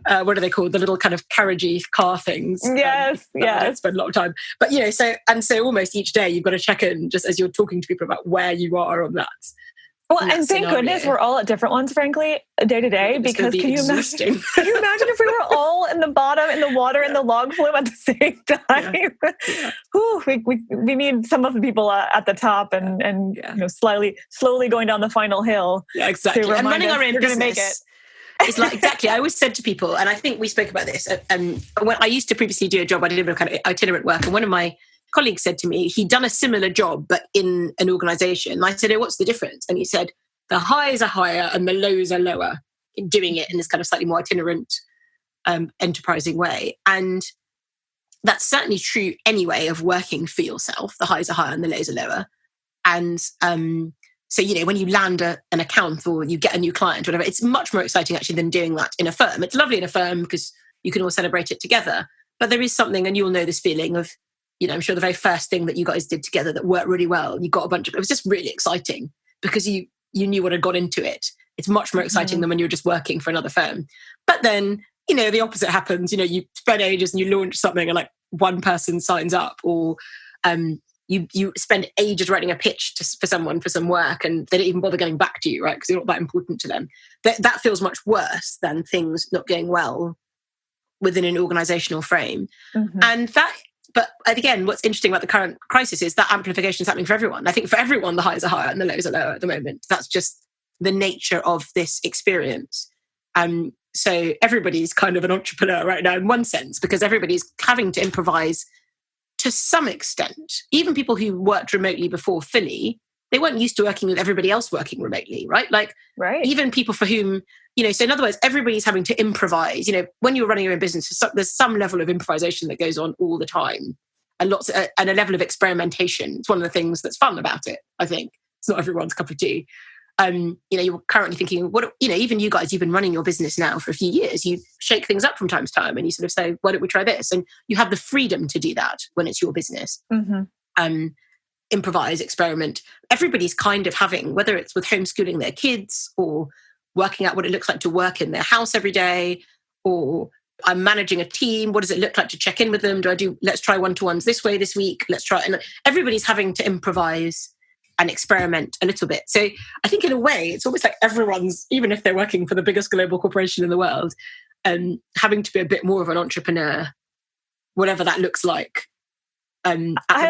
what are they called? The little kind of carriagey car things.
Yes.
I spend a lot of time. But, so almost each day you've got to check in just as you're talking to people about where you are on that.
Well, and thank goodness we're all at different ones, frankly, day to day, because can you imagine if we were all in the bottom, in the water, in the log flume at the same time? Yeah. Whew, we need some of the people at the top and slowly going down the final hill.
Yeah, exactly. And running our own business. Make it. It's like, exactly. I always said to people, and I think we spoke about this, when I used to previously do a job, I did a bit of kind of itinerant work, and one of my colleague said to me, he'd done a similar job, but in an organization. And I said, what's the difference? And he said, the highs are higher and the lows are lower in doing it in this kind of slightly more itinerant, enterprising way. And that's certainly true anyway of working for yourself. The highs are higher and the lows are lower. And so, when you land an account or you get a new client or whatever, it's much more exciting actually than doing that in a firm. It's lovely in a firm because you can all celebrate it together. But there is something, and you'll know this feeling of, I'm sure the very first thing that you guys did together that worked really well, you got it was just really exciting because you knew what had gone into it. It's much more exciting than when you're just working for another firm. But then, the opposite happens. You spend ages and you launch something and like one person signs up, or you spend ages writing a pitch for someone for some work and they don't even bother getting back to you, right? Because you're not that important to them. That feels much worse than things not going well within an organizational frame. But again, what's interesting about the current crisis is that amplification is happening for everyone. I think for everyone, the highs are higher and the lows are lower at the moment. That's just the nature of this experience. So everybody's kind of an entrepreneur right now in one sense, because everybody's having to improvise to some extent. Even people who worked remotely before fully, they weren't used to working with everybody else working remotely, right? Even people for whom, so in other words, everybody's having to improvise. When you're running your own business, there's some level of improvisation that goes on all the time, and and a level of experimentation. It's one of the things that's fun about it, I think. It's not everyone's cup of tea. You're currently thinking, even you guys, you've been running your business now for a few years. You shake things up from time to time and you sort of say, why don't we try this? And you have the freedom to do that when it's your business. Improvise, experiment. Everybody's kind of having, whether it's with homeschooling their kids or working out what it looks like to work in their house every day, or I'm managing a team. What does it look like to check in with them? Let's try one-to-ones this way this week. And everybody's having to improvise and experiment a little bit. So I think in a way, it's almost like everyone's, even if they're working for the biggest global corporation in the world, having to be a bit more of an entrepreneur, whatever that looks like.
I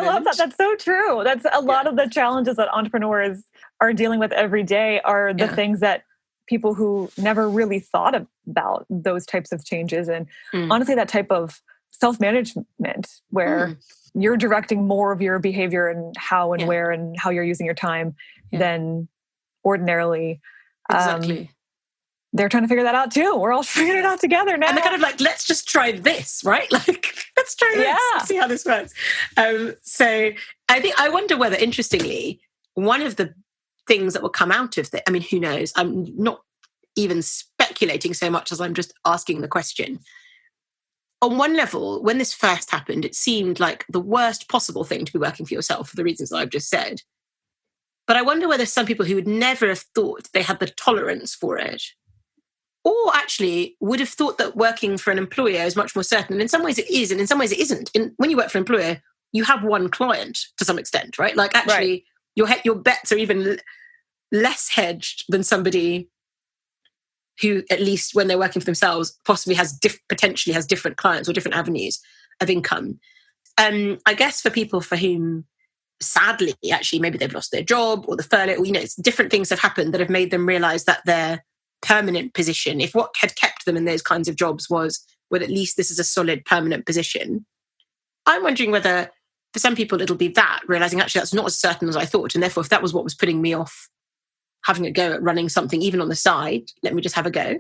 love that. That's so true. That's a lot of the challenges that entrepreneurs are dealing with every day are the things that people who never really thought about those types of changes. And honestly, that type of self-management where you're directing more of your behavior and how and where and how you're using your time than ordinarily.
Exactly.
They're trying to figure that out too. We're all figuring it out together now.
And they're kind of like, let's just try this, right? Like, let's try this, see how this works. So I wonder whether, interestingly, one of the things that will come out of it, I mean, who knows? I'm not even speculating so much as I'm just asking the question. On one level, when this first happened, it seemed like the worst possible thing to be working for yourself for the reasons that I've just said. But I wonder whether some people who would never have thought they had the tolerance for it, or actually would have thought that working for an employer is much more certain. And in some ways it is, and in some ways it isn't. When you work for an employer, you have one client to some extent, right? Like actually your bets are even less hedged than somebody who, at least when they're working for themselves, possibly potentially has different clients or different avenues of income. I guess for people for whom, sadly, actually, maybe they've lost their job or the furlough, or, it's different things have happened that have made them realize that their permanent position, if what had kept them in those kinds of jobs was, well, at least this is a solid permanent position. I'm wondering whether for some people it'll be that, realizing actually that's not as certain as I thought. And therefore, if that was what was putting me off having a go at running something, even on the side, let me just have a go.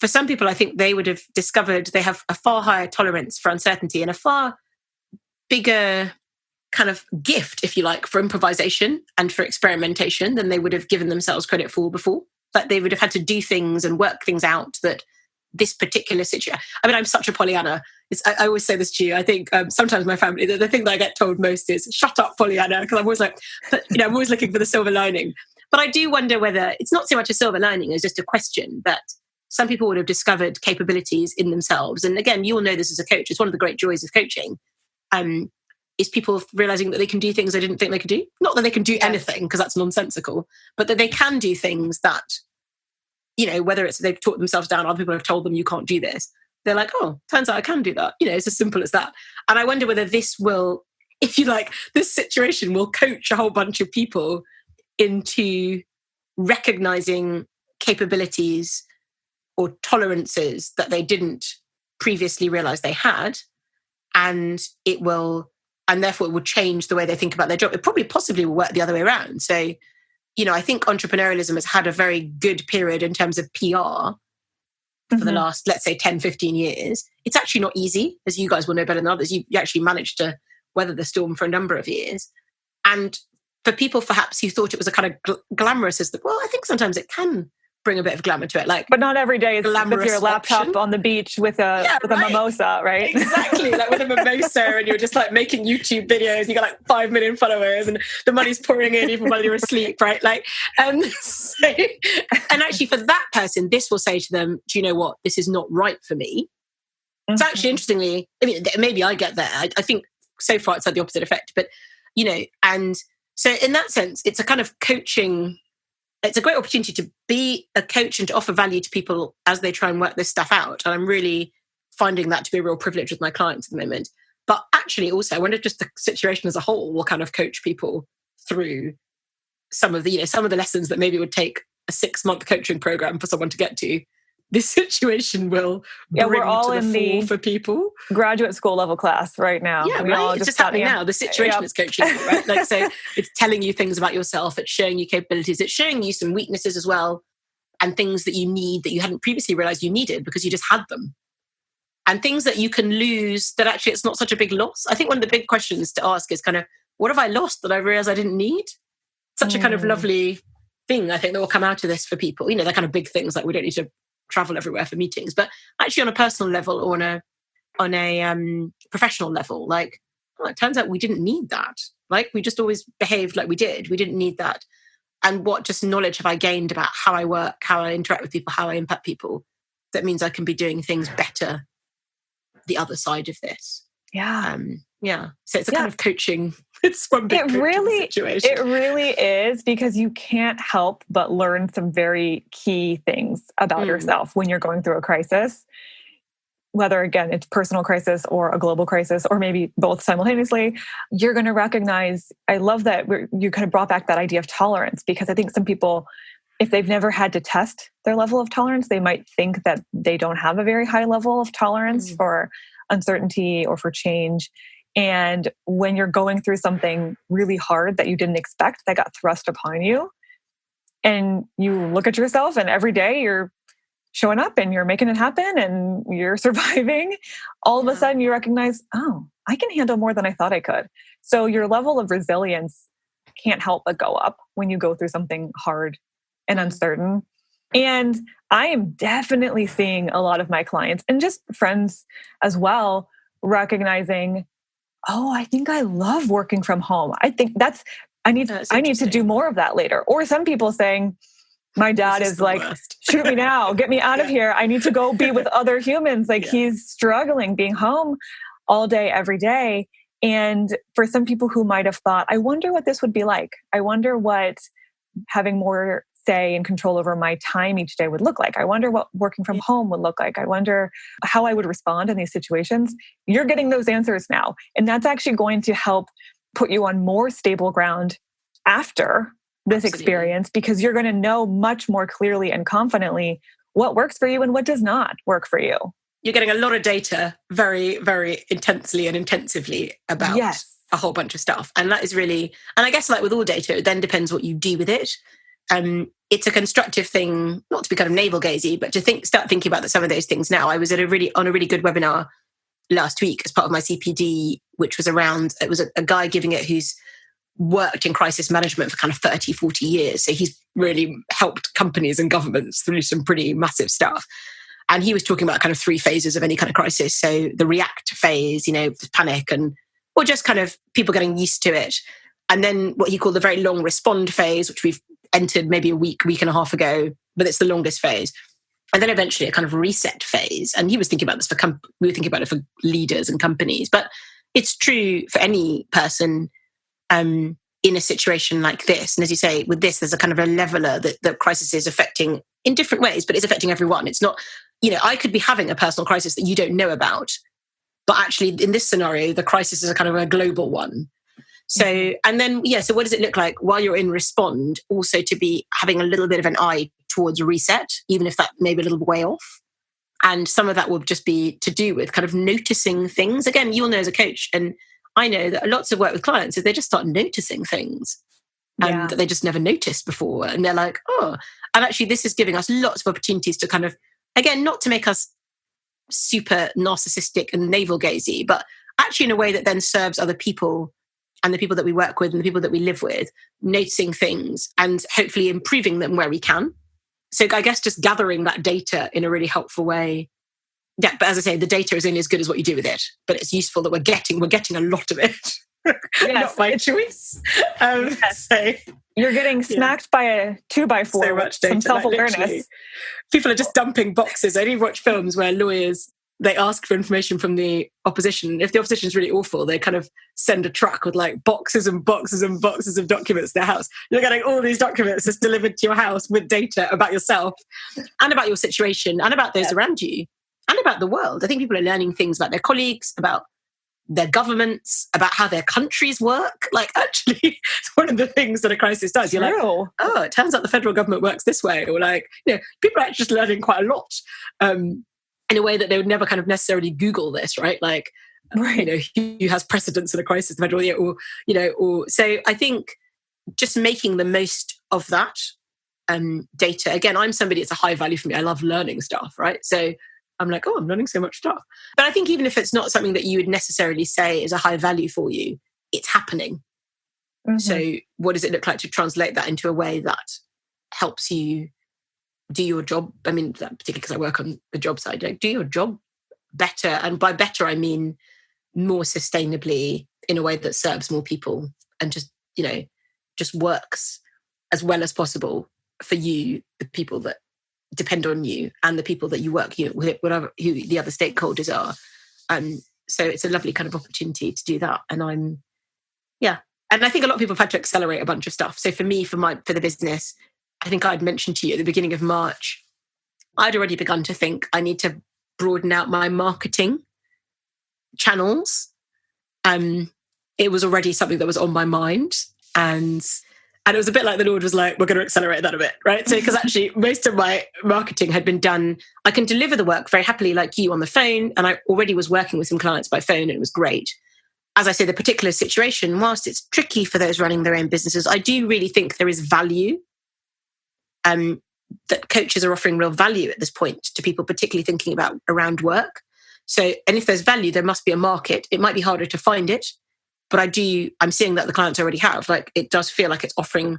For some people, I think they would have discovered they have a far higher tolerance for uncertainty and a far bigger kind of gift, if you like, for improvisation and for experimentation than they would have given themselves credit for before. But they would have had to do things and work things out that this particular situation. I mean, I'm such a Pollyanna. I always say this to you. I think sometimes my family, the thing that I get told most is, shut up, Pollyanna, because I'm always like, I'm always looking for the silver lining. But I do wonder whether it's not so much a silver lining as just a question that some people would have discovered capabilities in themselves. And again, you'll know this as a coach. It's one of the great joys of coaching, is people realizing that they can do things they didn't think they could do. Not that they can do anything, because that's nonsensical, but that they can do things that, whether it's they've taught themselves down, other people have told them you can't do this. They're like, oh, turns out I can do that. It's as simple as that. And I wonder whether this will, if you like, this situation will coach a whole bunch of people into recognizing capabilities or tolerances that they didn't previously realize they had. And therefore it will change the way they think about their job. It probably possibly will work the other way around. So, I think entrepreneurialism has had a very good period in terms of PR for the last, let's say, 10, 15 years. It's actually not easy, as you guys will know better than others. You actually managed to weather the storm for a number of years. And for people perhaps who thought it was a kind of glamorous, I think sometimes it can bring a bit of glamour to it.
But not every day is with your laptop option on the beach with a mimosa, right?
Exactly, like with a mimosa, and you're just like making YouTube videos, and you got like 5 million followers, and the money's pouring in even while you're asleep, right? And actually for that person, this will say to them, do you know what? This is not right for me. It's actually, interestingly, I mean, maybe I get there. I think so far it's had the opposite effect, but, and so in that sense, it's a kind of coaching. It's a great opportunity to be a coach and to offer value to people as they try and work this stuff out. And I'm really finding that to be a real privilege with my clients at the moment. But actually also, I wonder just the situation as a whole will kind of coach people through some of the lessons that maybe would take a 6-month coaching program for someone to get to. This situation will bring
we're all
to the
in
fore
the
for people.
Graduate school level class right now.
Yeah, right. It's just happening now. The situation is coaching you, right? So it's telling you things about yourself. It's showing you capabilities. It's showing you some weaknesses as well, and things that you need that you hadn't previously realized you needed because you just had them, and things that you can lose that actually it's not such a big loss. I think one of the big questions to ask is kind of, what have I lost that I realized I didn't need? Such a kind of lovely thing, I think, that will come out of this for people. They're kind of big things, like we don't need to travel everywhere for meetings, but actually on a personal level or on a professional level, like, it turns out we didn't need that. Like, we just always behaved like we did. We didn't need that. And what just knowledge have I gained about how I work, how I interact with people, how I impact people, that means I can be doing things better the other side of this.
Yeah.
So it's a kind of coaching. It's one big situation.
It really is, because you can't help but learn some very key things about yourself when you're going through a crisis, whether, again, it's personal crisis or a global crisis, or maybe both simultaneously. You're going to recognize, I love that you kind of brought back that idea of tolerance, because I think some people, if they've never had to test their level of tolerance, they might think that they don't have a very high level of tolerance for uncertainty or for change. And when you're going through something really hard that you didn't expect, that got thrust upon you, and you look at yourself and every day you're showing up and you're making it happen and you're surviving, all of a sudden you recognize, oh, I can handle more than I thought I could. So your level of resilience can't help but go up when you go through something hard and uncertain. And I am definitely seeing a lot of my clients and just friends as well, recognizing, oh, I think I love working from home. I think I need to do more of that later. Or some people saying, my dad is like, shoot me now, get me out of here. I need to go be with other humans. Like he's struggling being home all day, every day. And for some people who might have thought, I wonder what this would be like. I wonder what having more say and control over my time each day would look like. I wonder what working from home would look like. I wonder how I would respond in these situations. You're getting those answers now. And that's actually going to help put you on more stable ground after this experience, because you're going to know much more clearly and confidently what works for you and what does not work for you.
You're getting a lot of data very, very intensely and intensively about a whole bunch of stuff. And that is really, and I guess like with all data, it then depends what you do with it. It's a constructive thing, not to be kind of navel-gazy, but to start thinking about some of those things now. I was on a really good webinar last week as part of my CPD, which was around, it was a guy giving it who's worked in crisis management for kind of 30, 40 years. So he's really helped companies and governments through some pretty massive stuff. And he was talking about kind of 3 phases of any kind of crisis. So the react phase, panic or just kind of people getting used to it. And then what he called the very long respond phase, which we've entered maybe a week and a half ago, but it's the longest phase. And then eventually a kind of reset phase. And he was thinking about this we were thinking about it for leaders and companies, but it's true for any person in a situation like this. And as you say, with this, there's a kind of a leveler that crisis is affecting in different ways, but it's affecting everyone. It's not, I could be having a personal crisis that you don't know about, but actually in this scenario, the crisis is a kind of a global one. So, and then, so what does it look like while you're in respond, also to be having a little bit of an eye towards reset, even if that may be a little way off. And some of that will just be to do with kind of noticing things. Again, you'll know as a coach, and I know that lots of work with clients is they just start noticing things that they just never noticed before. And they're like, oh, and actually this is giving us lots of opportunities to kind of, again, not to make us super narcissistic and navel-gazy, but actually in a way that then serves other people and the people that we work with and the people that we live with, noticing things and hopefully improving them where we can. So I guess just gathering that data in a really helpful way. Yeah, but as I say, the data is only as good as what you do with it. But it's useful that we're getting a lot of it. Not by choice. So,
you're getting smacked by a 2x4
so much data,
some self-awareness.
Like people are just dumping boxes. I only watch films where lawyers, they ask for information from the opposition. If the opposition is really awful, they kind of send a truck with like boxes and boxes and boxes of documents to their house. You're getting all these documents just delivered to your house with data about yourself and about your situation and about those around you and about the world. I think people are learning things about their colleagues, about their governments, about how their countries work. Like, actually, it's one of the things that a crisis does. You're like, oh, it turns out the federal government works this way. Or like, people are actually just learning quite a lot in a way that they would never kind of necessarily Google this, right? Like, who has precedence in a crisis, the federal, or so I think just making the most of that data. Again, I'm somebody, it's a high value for me. I love learning stuff, right? So I'm like, I'm learning so much stuff. But I think even if it's not something that you would necessarily say is a high value for you, it's happening. Mm-hmm. So what does it look like to translate that into a way that helps you do your job? I mean, particularly because I work on the job side, like do your job better. And by better, I mean more sustainably in a way that serves more people and just, just works as well as possible for you, the people that depend on you and the people that you work, whatever who the other stakeholders are. So it's a lovely kind of opportunity to do that. And and I think a lot of people have had to accelerate a bunch of stuff. So for me, for the business, I think I'd mentioned to you at the beginning of March, I'd already begun to think I need to broaden out my marketing channels. It was already something that was on my mind. And it was a bit like the Lord was like, we're going to accelerate that a bit, right? So, because actually most of my marketing had been done, I can deliver the work very happily like you on the phone. And I already was working with some clients by phone and it was great. As I say, the particular situation, whilst it's tricky for those running their own businesses, I do really think there is value, that coaches are offering real value at this point to people, particularly thinking about around work. So, and if there's value, there must be a market. It might be harder to find it. But I'm seeing that the clients already have. Like, it does feel like it's offering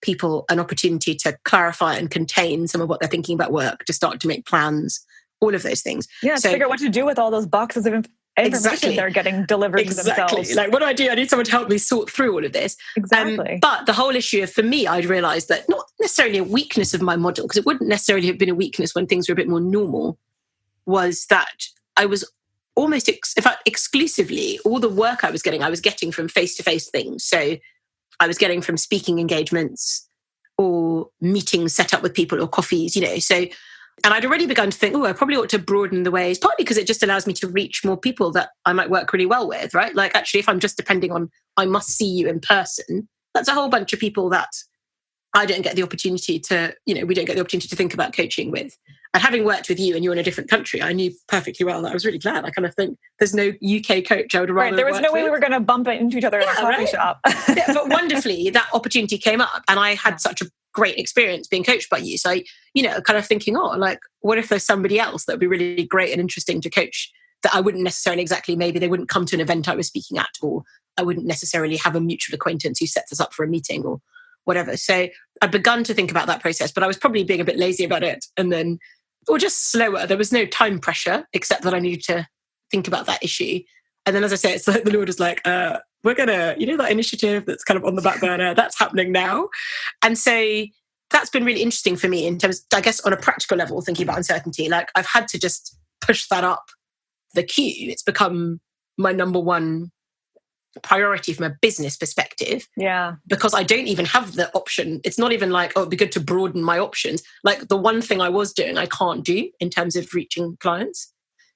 people an opportunity to clarify and contain some of what they're thinking about work, to start to make plans, all of those things.
Yeah, to figure out what to do with all those boxes of information they're getting delivered to themselves.
Like, what do I do? I need someone to help me sort through all of this.
Exactly.
But the whole issue for me, I'd realised that not necessarily a weakness of my model, because it wouldn't necessarily have been a weakness when things were a bit more normal, was that I was almost, in fact, exclusively, all the work I was getting from face-to-face things. So I was getting from speaking engagements or meetings set up with people or coffees, So, and I'd already begun to think, I probably ought to broaden the ways, partly because it just allows me to reach more people that I might work really well with, right? Like actually, if I'm just depending on, I must see you in person, that's a whole bunch of people that I don't get the opportunity to, we don't get the opportunity to think about coaching with. And having worked with you and you're in a different country, I knew perfectly well that I was really glad. I kind of think there's no UK coach I would rather.
Right, there was no way we were going to bump into each other in a coffee shop.
But wonderfully, that opportunity came up and I had such a great experience being coached by you. So, kind of thinking, what if there's somebody else that would be really great and interesting to coach that I wouldn't necessarily maybe they wouldn't come to an event I was speaking at, or I wouldn't necessarily have a mutual acquaintance who sets us up for a meeting or whatever. So I'd begun to think about that process, but I was probably being a bit lazy about it. And then, or just slower. There was no time pressure, except that I needed to think about that issue. And then, as I say, it's like the Lord was like, we're going to, that initiative that's kind of on the back burner, that's happening now. And so that's been really interesting for me in terms, I guess, on a practical level, thinking about uncertainty. Like I've had to just push that up the queue. It's become my number one priority from a business perspective.
Yeah.
Because I don't even have the option. It's not even like, it'd be good to broaden my options. Like the one thing I was doing, I can't do in terms of reaching clients.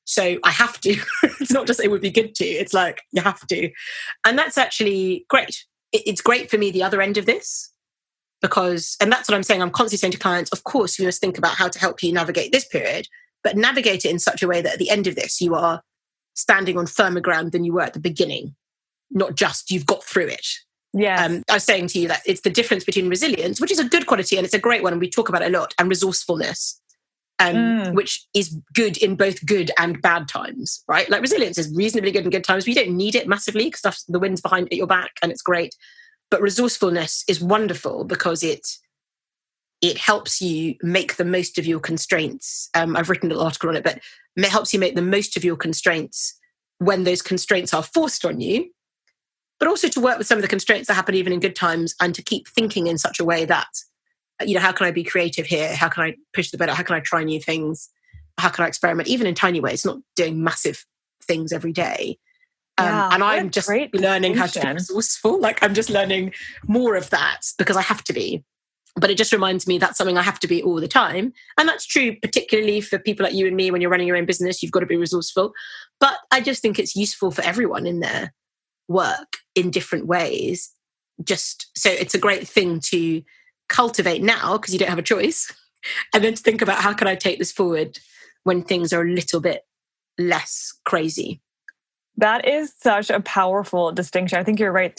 So I have to. It's not just it would be good to. It's like you have to. And that's actually great. It's great for me, the other end of this, because, and that's what I'm saying, I'm constantly saying to clients, of course, we must think about how to help you navigate this period, but navigate it in such a way that at the end of this, you are standing on firmer ground than you were at the beginning, not just you've got through it.
Yeah.
I was saying to you that it's the difference between resilience, which is a good quality and it's a great one, and we talk about it a lot, and resourcefulness. Which is good in both good and bad times, right? Like resilience is reasonably good in good times. We don't need it massively because the wind's behind at your back and it's great. But resourcefulness is wonderful because it helps you make the most of your constraints. I've written an article on it, but it helps you make the most of your constraints when those constraints are forced on you, but also to work with some of the constraints that happen even in good times and to keep thinking in such a way that, how can I be creative here? How can I push the boat? How can I try new things? How can I experiment, even in tiny ways, not doing massive things every day? And I'm just learning how to be resourceful. Like I'm just learning more of that because I have to be. But it just reminds me that's something I have to be all the time. And that's true, particularly for people like you and me, when you're running your own business, you've got to be resourceful. But I just think it's useful for everyone in their work in different ways. Just so it's a great thing to cultivate now because you don't have a choice, and then to think about how can I take this forward when things are a little bit less crazy.
That is such a powerful distinction. I think you're right.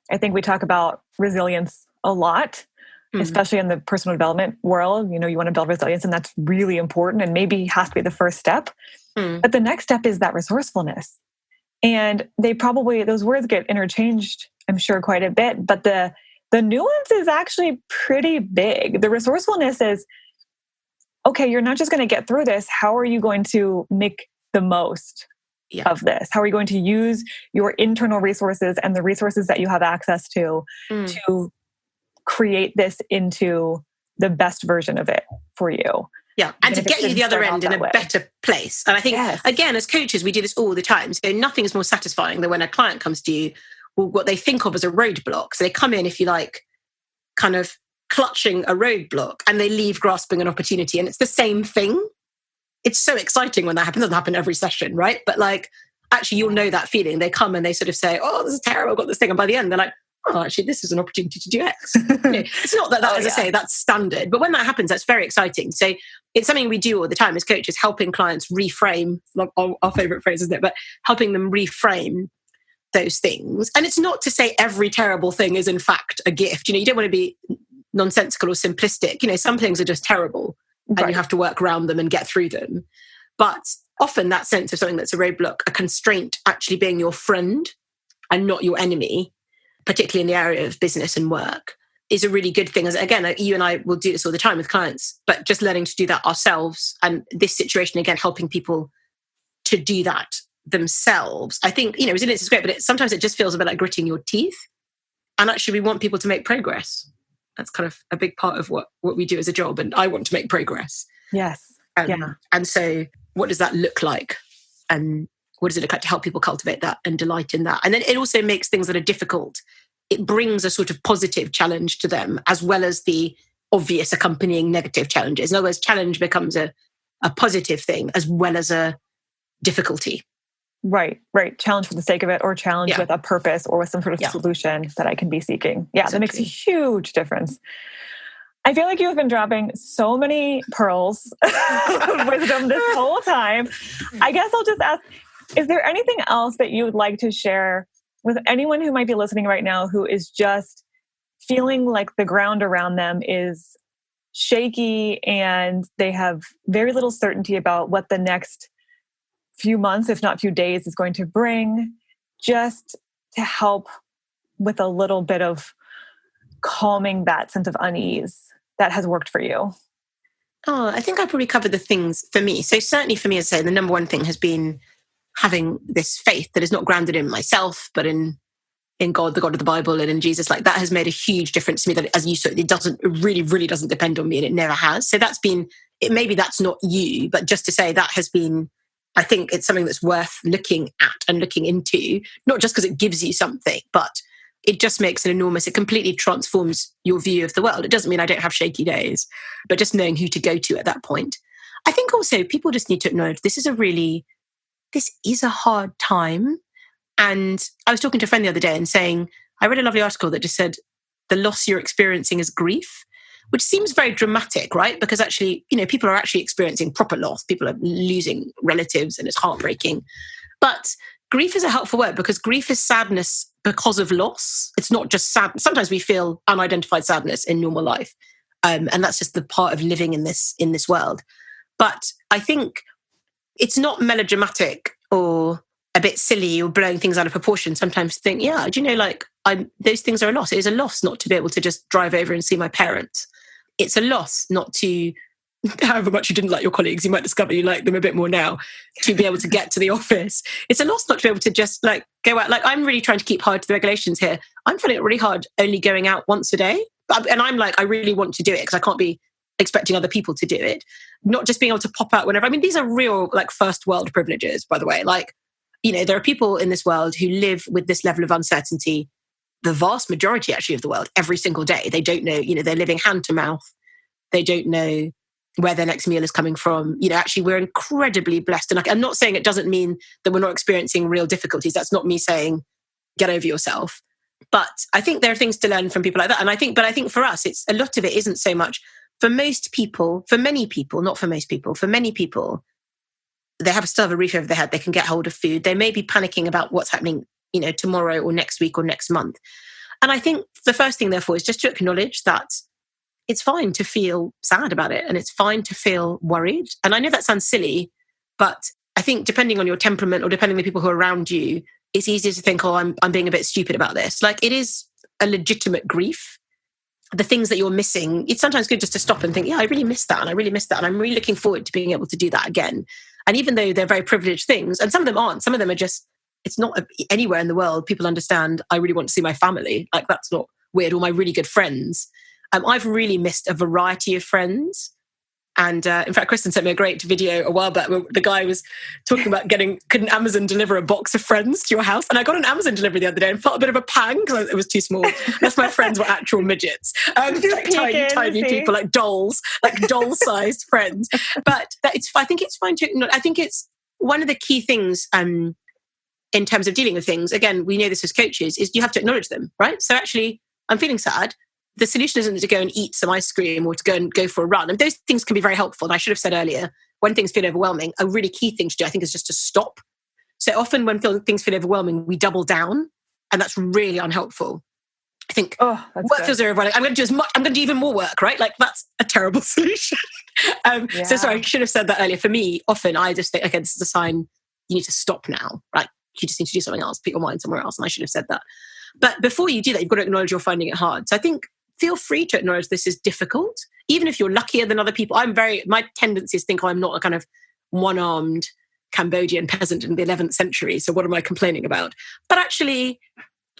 I think we talk about resilience a lot, especially in the personal development world. You want to build resilience, and that's really important and maybe has to be the first step. But the next step is that resourcefulness. And those words get interchanged, I'm sure, quite a bit, but the nuance is actually pretty big. The resourcefulness is, okay, you're not just going to get through this. How are you going to make the most of this? How are you going to use your internal resources and the resources that you have access to create this into the best version of it for you?
Yeah, and to get you the other end in a better place. And I think, again, as coaches, we do this all the time. So nothing is more satisfying than when a client comes to you with what they think of as a roadblock. So they come in, if you like, kind of clutching a roadblock, and they leave grasping an opportunity. And it's the same thing. It's so exciting when that happens. It doesn't happen every session, right? But like, actually, you'll know that feeling. They come and they sort of say, oh, this is terrible, I've got this thing. And by the end, they're like, oh, actually, this is an opportunity to do X. It's not that, as I say, that's standard. But when that happens, that's very exciting. So it's something we do all the time as coaches, helping clients reframe, our favorite phrase, isn't it? But helping them reframe those things. And it's not to say every terrible thing is in fact a gift. You don't want to be nonsensical or simplistic. Some things are just terrible and you have to work around them and get through them. But often that sense of something that's a roadblock, a constraint actually being your friend and not your enemy, particularly in the area of business and work, is a really good thing. As again, you and I will do this all the time with clients, but just learning to do that ourselves, and this situation, again, helping people to do that themselves. I think, resilience is great, but sometimes it just feels a bit like gritting your teeth. And actually, we want people to make progress. That's kind of a big part of what we do as a job. And I want to make progress.
Yes.
And so what does that look like? And what does it look like to help people cultivate that and delight in that? And then it also makes things that are difficult it brings a sort of positive challenge to them, as well as the obvious accompanying negative challenges. In other words, challenge becomes a positive thing as well as a difficulty.
Right. Challenge for the sake of it, or challenge with a purpose or with some sort of solution that I can be seeking. Yeah, That makes a huge difference. I feel like you've been dropping so many pearls of wisdom this whole time. I guess I'll just ask, is there anything else that you would like to share with anyone who might be listening right now who is just feeling like the ground around them is shaky and they have very little certainty about what the next few months, if not few days, is going to bring, just to help with a little bit of calming that sense of unease that has worked for you?
Oh, I think I probably covered the things for me. So certainly for me, as I say, the number one thing has been having this faith that is not grounded in myself, but in God, the God of the Bible, and in Jesus. Like, that has made a huge difference to me, that, as you said, it really doesn't depend on me, and it never has. So that's been, maybe that's not you, but just to say that has been, I think it's something that's worth looking at and looking into, not just because it gives you something, but it just makes it completely transforms your view of the world. It doesn't mean I don't have shaky days, but just knowing who to go to at that point. I think also people just need to acknowledge this is a hard time. And I was talking to a friend the other day and saying, I read a lovely article that just said, the loss you're experiencing is grief, which seems very dramatic, right? Because actually, people are actually experiencing proper loss. People are losing relatives and it's heartbreaking. But grief is a helpful word, because grief is sadness because of loss. It's not just sad. Sometimes we feel unidentified sadness in normal life. And that's just the part of living in this world. But I think it's not melodramatic or a bit silly or blowing things out of proportion. Sometimes think, those things are a loss. It is a loss not to be able to just drive over and see my parents. It's a loss not to, however much you didn't like your colleagues, you might discover you like them a bit more now, to be able to get to the office. It's a loss not to be able to just go out. I'm really trying to keep hard to the regulations here. I'm finding it really hard only going out once a day. And I'm I really want to do it because I can't be expecting other people to do it. Not just being able to pop out whenever. I mean, these are real first world privileges, by the way. There are people in this world who live with this level of uncertainty, the vast majority actually of the world, every single day. They don't know, they're living hand to mouth. They don't know where their next meal is coming from. Actually, we're incredibly blessed. And I'm not saying it doesn't mean that we're not experiencing real difficulties. That's not me saying get over yourself. But I think there are things to learn from people like that. And I think for us, it's a lot of it isn't so much for most people, for many people, not for most people, for many people, they still have a roof over their head. They can get hold of food. They may be panicking about what's happening, tomorrow or next week or next month. And I think the first thing, therefore, is just to acknowledge that it's fine to feel sad about it and it's fine to feel worried. And I know that sounds silly, but I think depending on your temperament or depending on the people who are around you, it's easier to think, I'm being a bit stupid about this. It is a legitimate grief. The things that you're missing, it's sometimes good just to stop and think, I really missed that. And I really missed that. And I'm really looking forward to being able to do that again. And even though they're very privileged things, and some of them aren't, some of them are just, it's not anywhere in the world people understand, I really want to see my family. That's not weird. Or my really good friends. I've really missed a variety of friends. And in fact, Kristen sent me a great video a while back where the guy was talking about couldn't Amazon deliver a box of friends to your house? And I got an Amazon delivery the other day and felt a bit of a pang because it was too small. Unless my friends were actual midgets. Tiny people, dolls, doll-sized friends. But I think it's fine to, I think it's one of the key things in terms of dealing with things. Again, we know this as coaches, is you have to acknowledge them, right? So actually, I'm feeling sad. The solution isn't to go and eat some ice cream or to go for a run. And those things can be very helpful. And I should have said earlier, when things feel overwhelming, a really key thing to do, I think, is just to stop. So often when things feel overwhelming, we double down. And that's really unhelpful. I think work feels overwhelming. I'm going to do even more work, right? That's a terrible solution. So sorry, I should have said that earlier. For me, often I just think, okay, this is a sign you need to stop now, right? You just need to do something else, put your mind somewhere else. And I should have said that. But before you do that, you've got to acknowledge you're finding it hard. So I think feel free to acknowledge this is difficult, even if you're luckier than other people. My tendency is to think, I'm not a kind of one-armed Cambodian peasant in the 11th century. So what am I complaining about? But actually,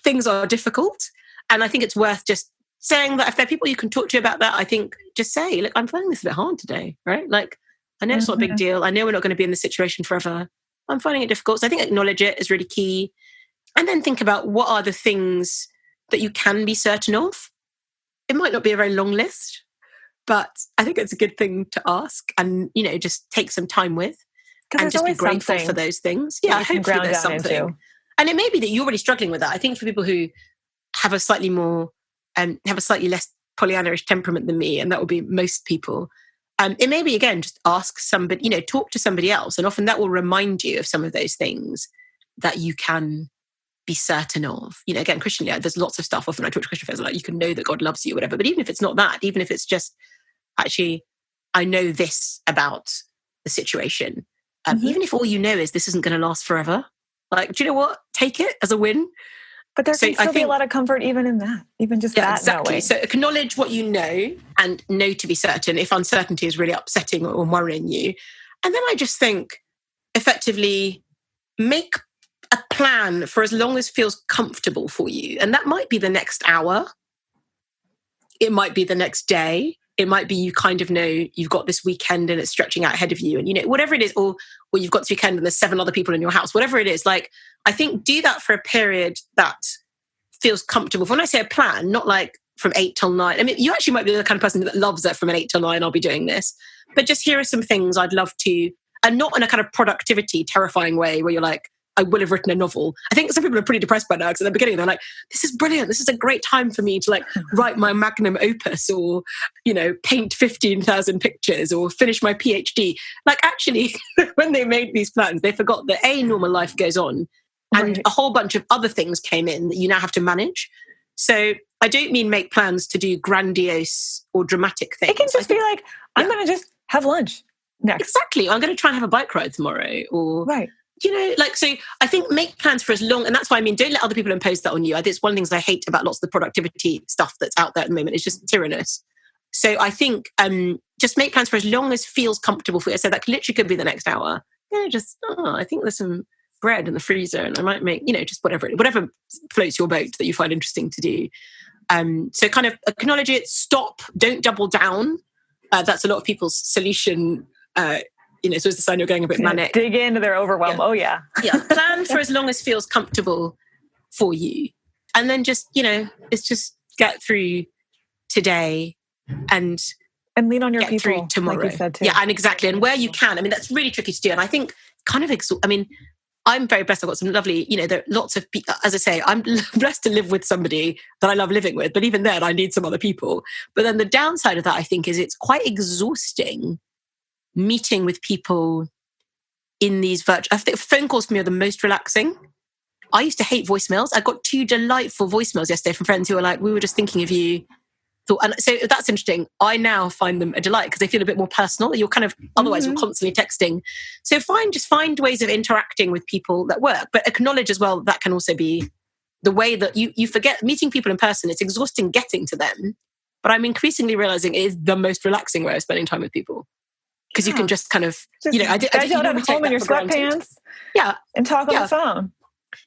things are difficult. And I think it's worth just saying that if there are people you can talk to about that, I think just say, look, I'm finding this a bit hard today, right? I know it's not a big deal. I know we're not going to be in this situation forever. I'm finding it difficult. So I think acknowledge it is really key. And then think about what are the things that you can be certain of? It might not be a very long list, but I think it's a good thing to ask and, just take some time with and just be grateful for those things. Yeah, hopefully there's something. And it may be that you're already struggling with that. I think for people who have a slightly more, have a slightly less Pollyanna-ish temperament than me, and that will be most people, it may be, again, just ask somebody, talk to somebody else. And often that will remind you of some of those things that you can be certain of. Again, Christianly, there's lots of stuff. Often I talk to Christian friends, like, you can know that God loves you, whatever. But even if it's not that, even if it's just, actually, I know this about the situation. Even if all you know is this isn't going to last forever, like, do you know what? Take it as a win.
But there can still be a lot of comfort even in that, even just that.
Exactly.
Knowing.
So acknowledge what you know and know to be certain if uncertainty is really upsetting or worrying you. And then I just think, effectively, make a plan for as long as feels comfortable for you. And that might be the next hour. It might be the next day. It might be you kind of know you've got this weekend and it's stretching out ahead of you, and whatever it is, or you've got this weekend and there's 7 other people in your house, whatever it is. Like, I think do that for a period that feels comfortable. When I say a plan, not like from 8 till 9. I mean, you actually might be the kind of person that loves that from an 8 till 9, I'll be doing this. But just here are some things I'd love to, and not in a kind of productivity, terrifying way where you're like, I will have written a novel. I think some people are pretty depressed by now because at the beginning they're like, this is brilliant. This is a great time for me to like write my magnum opus or, paint 15,000 pictures or finish my PhD. Like, actually, when they made these plans, they forgot that normal life goes on and a whole bunch of other things came in that you now have to manage. So I don't mean make plans to do grandiose or dramatic things.
It can just be like, I'm going to just have lunch next.
Exactly. I'm going to try and have a bike ride tomorrow or...
Right.
So I think make plans for as long, and that's why I mean, don't let other people impose that on you. I think it's one of the things I hate about lots of the productivity stuff that's out there at the moment. It's just tyrannous. So I think just make plans for as long as feels comfortable for you. So that literally could be the next hour. I think there's some bread in the freezer and I might make, just whatever floats your boat that you find interesting to do. So kind of acknowledge it, stop, don't double down. That's a lot of people's solution. So it's the sign you're going a bit manic.
Dig into their overwhelm.
Yeah.
Oh, yeah.
Yeah. Plan for as long as feels comfortable for you. And then just, it's just get through today and
lean on your
get
people
through tomorrow.
Like you said too.
Yeah, and exactly. And where you can, I mean, that's really tricky to do. And I think kind of, I'm very blessed. I've got some lovely, there are lots of people, as I say, I'm blessed to live with somebody that I love living with. But even then, I need some other people. But then the downside of that, I think, is it's quite exhausting meeting with people in these virtual... I think phone calls for me are the most relaxing. I used to hate voicemails. I got 2 delightful voicemails yesterday from friends who were like, we were just thinking of you. And so that's interesting. I now find them a delight because they feel a bit more personal. You're kind of... Otherwise, you're constantly texting. So just find ways of interacting with people that work. But acknowledge as well that can also be the way that you forget meeting people in person. It's exhausting getting to them. But I'm increasingly realizing it is the most relaxing way of spending time with people. Because you can just kind of, I didn't
at home in your sweatpants, and talk on the phone.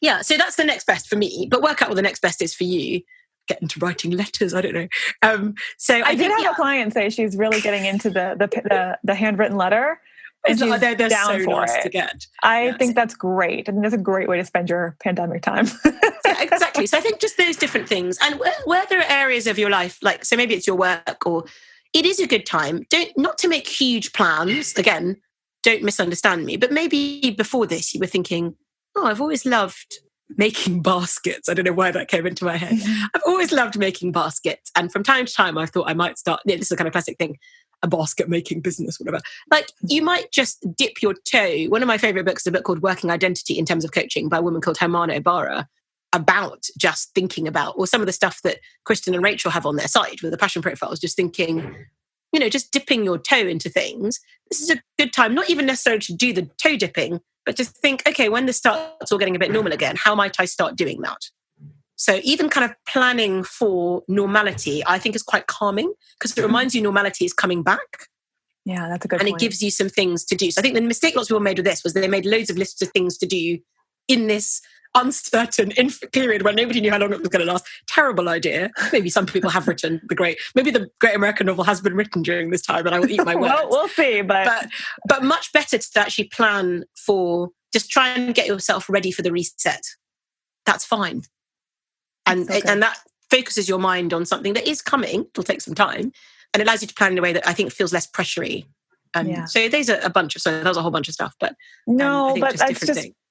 Yeah, so that's the next best for me. But work out what the next best is for you. Get into writing letters. I don't know. So I
did have a client say she's really getting into the handwritten letter. And she's
they're
down
so
for
nice
it.
to get.
I think that's great. I think that's a great way to spend your pandemic time.
Yeah, exactly. So I think just those different things, and where there are areas of your life, like so maybe it's your work or. It is a good time. Not to make huge plans. Again, don't misunderstand me. But maybe before this, you were thinking, I've always loved making baskets. I don't know why that came into my head. I've always loved making baskets. And from time to time, I thought I might start, this is a kind of classic thing, a basket making business, whatever. Like you might just dip your toe. One of my favorite books is a book called Working Identity in Terms of Coaching by a woman called Hermana Ibarra, about just thinking about, or some of the stuff that Kristen and Rachel have on their site with the passion profiles, just thinking, just dipping your toe into things. This is a good time, not even necessarily to do the toe dipping, but just think, okay, when this starts all getting a bit normal again, how might I start doing that? So even kind of planning for normality, I think is quite calming because it reminds you normality is coming back.
Yeah, that's a good
point.
And
it gives you some things to do. So I think the mistake lots of people made with this was they made loads of lists of things to do in this uncertain period when nobody knew how long it was going to last. Terrible idea. Maybe some people have written maybe the great American novel has been written during this time and I will eat my words.
Well, we'll see. But
much better to actually plan for, just try and get yourself ready for the reset. That's fine. And that focuses your mind on something that is coming. It'll take some time, and it allows you to plan in a way that I think feels less pressury. So there's a bunch of, so that was a whole bunch of stuff, but
no,
I think
but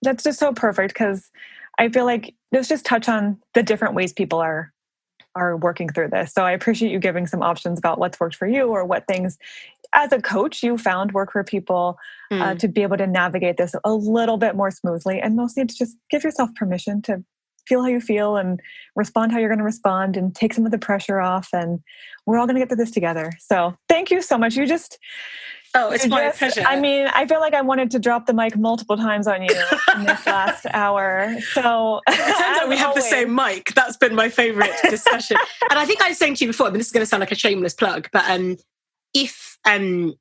that's just so perfect, because I feel like let's just touch on the different ways people are working through this. So I appreciate you giving some options about what's worked for you, or what things as a coach you found work for people to be able to navigate this a little bit more smoothly, and mostly to just give yourself permission to feel how you feel and respond how you're going to respond, and take some of the pressure off, and we're all going to get through this together. So thank you so much.
It's my pleasure.
I mean, I feel like I wanted to drop the mic multiple times on you in this last hour. So
it turns out we have the same mic. That's been my favorite discussion. And I think I was saying to you before, I mean, this is going to sound like a shameless plug, but if I'm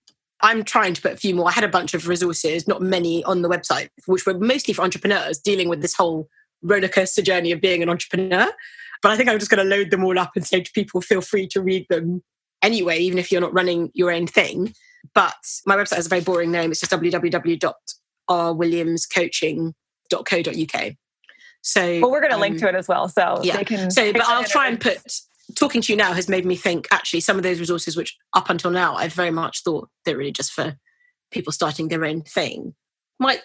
trying to put a few more, I had a bunch of resources, not many, on the website, which were mostly for entrepreneurs dealing with this whole roller coaster journey of being an entrepreneur. But I think I'm just going to load them all up and say to people, feel free to read them anyway, even if you're not running your own thing. But my website has a very boring name. It's just www.R.A.Williams.coaching.co.uk. So,
well, we're going to link to it as well. So
yeah.
They can.
So, but I'll try and put. Talking to you now has made me think. Actually, some of those resources, which up until now I've very much thought they're really just for people starting their own thing,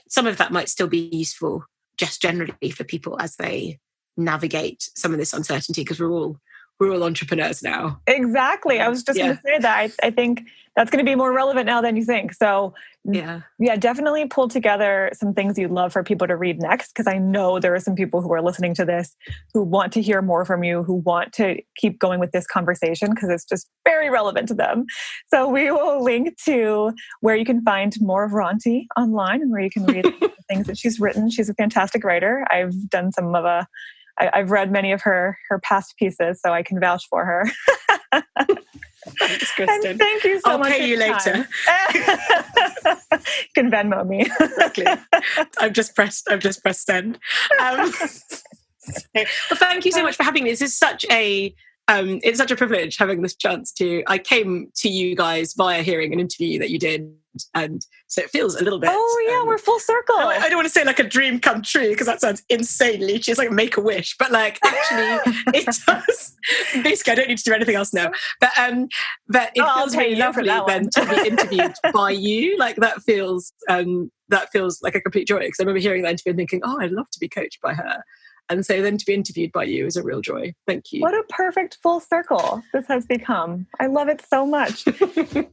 some of that might still be useful just generally for people as they navigate some of this uncertainty, because we're all entrepreneurs now.
Exactly. I was just going to say that. I think that's going to be more relevant now than you think. So yeah, definitely pull together some things you'd love for people to read next, because I know there are some people who are listening to this who want to hear more from you, who want to keep going with this conversation because it's just very relevant to them. So we will link to where you can find more of Ronti online, and where you can read the things that she's written. She's a fantastic writer. I've done I've read many of her past pieces, so I can vouch for her.
Thanks, Kristen.
And thank you so much.
I'll pay you later.
You can Venmo me.
Exactly. I've just pressed send. Well, thank you so much for having me. This is such a it's such a privilege having this chance to. I came to you guys via hearing an interview that you did, and so it feels a little bit.
Oh yeah, we're full circle.
I don't want to say like a dream come true, because that sounds insanely. It's like make a wish, but like actually it does. Basically, I don't need to do anything else now. But it feels really lovely then to be interviewed by you. Like that feels like a complete joy, because I remember hearing that interview and thinking, oh, I'd love to be coached by her. And so then to be interviewed by you is a real joy. Thank you.
What a perfect full circle this has become. I love it so much. And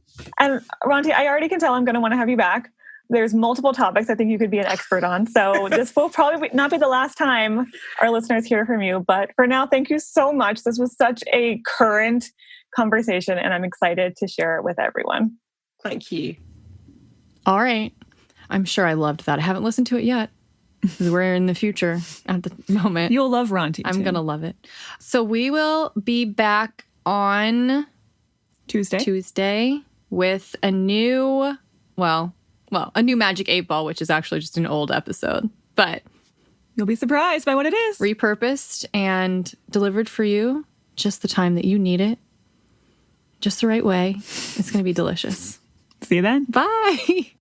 Ronti, I already can tell I'm going to want to have you back. There's multiple topics I think you could be an expert on. So this will probably not be the last time our listeners hear from you. But for now, thank you so much. This was such a current conversation, and I'm excited to share it with everyone.
Thank you.
All right. I'm sure I loved that. I haven't listened to it yet. We're in the future at the moment.
You'll love Ronti.
I'm going to love it. So we will be back on Tuesday with a new Magic 8 Ball, which is actually just an old episode. But
you'll be surprised by what it is.
Repurposed and delivered for you just the time that you need it. Just the right way. It's going to be delicious.
See you then.
Bye.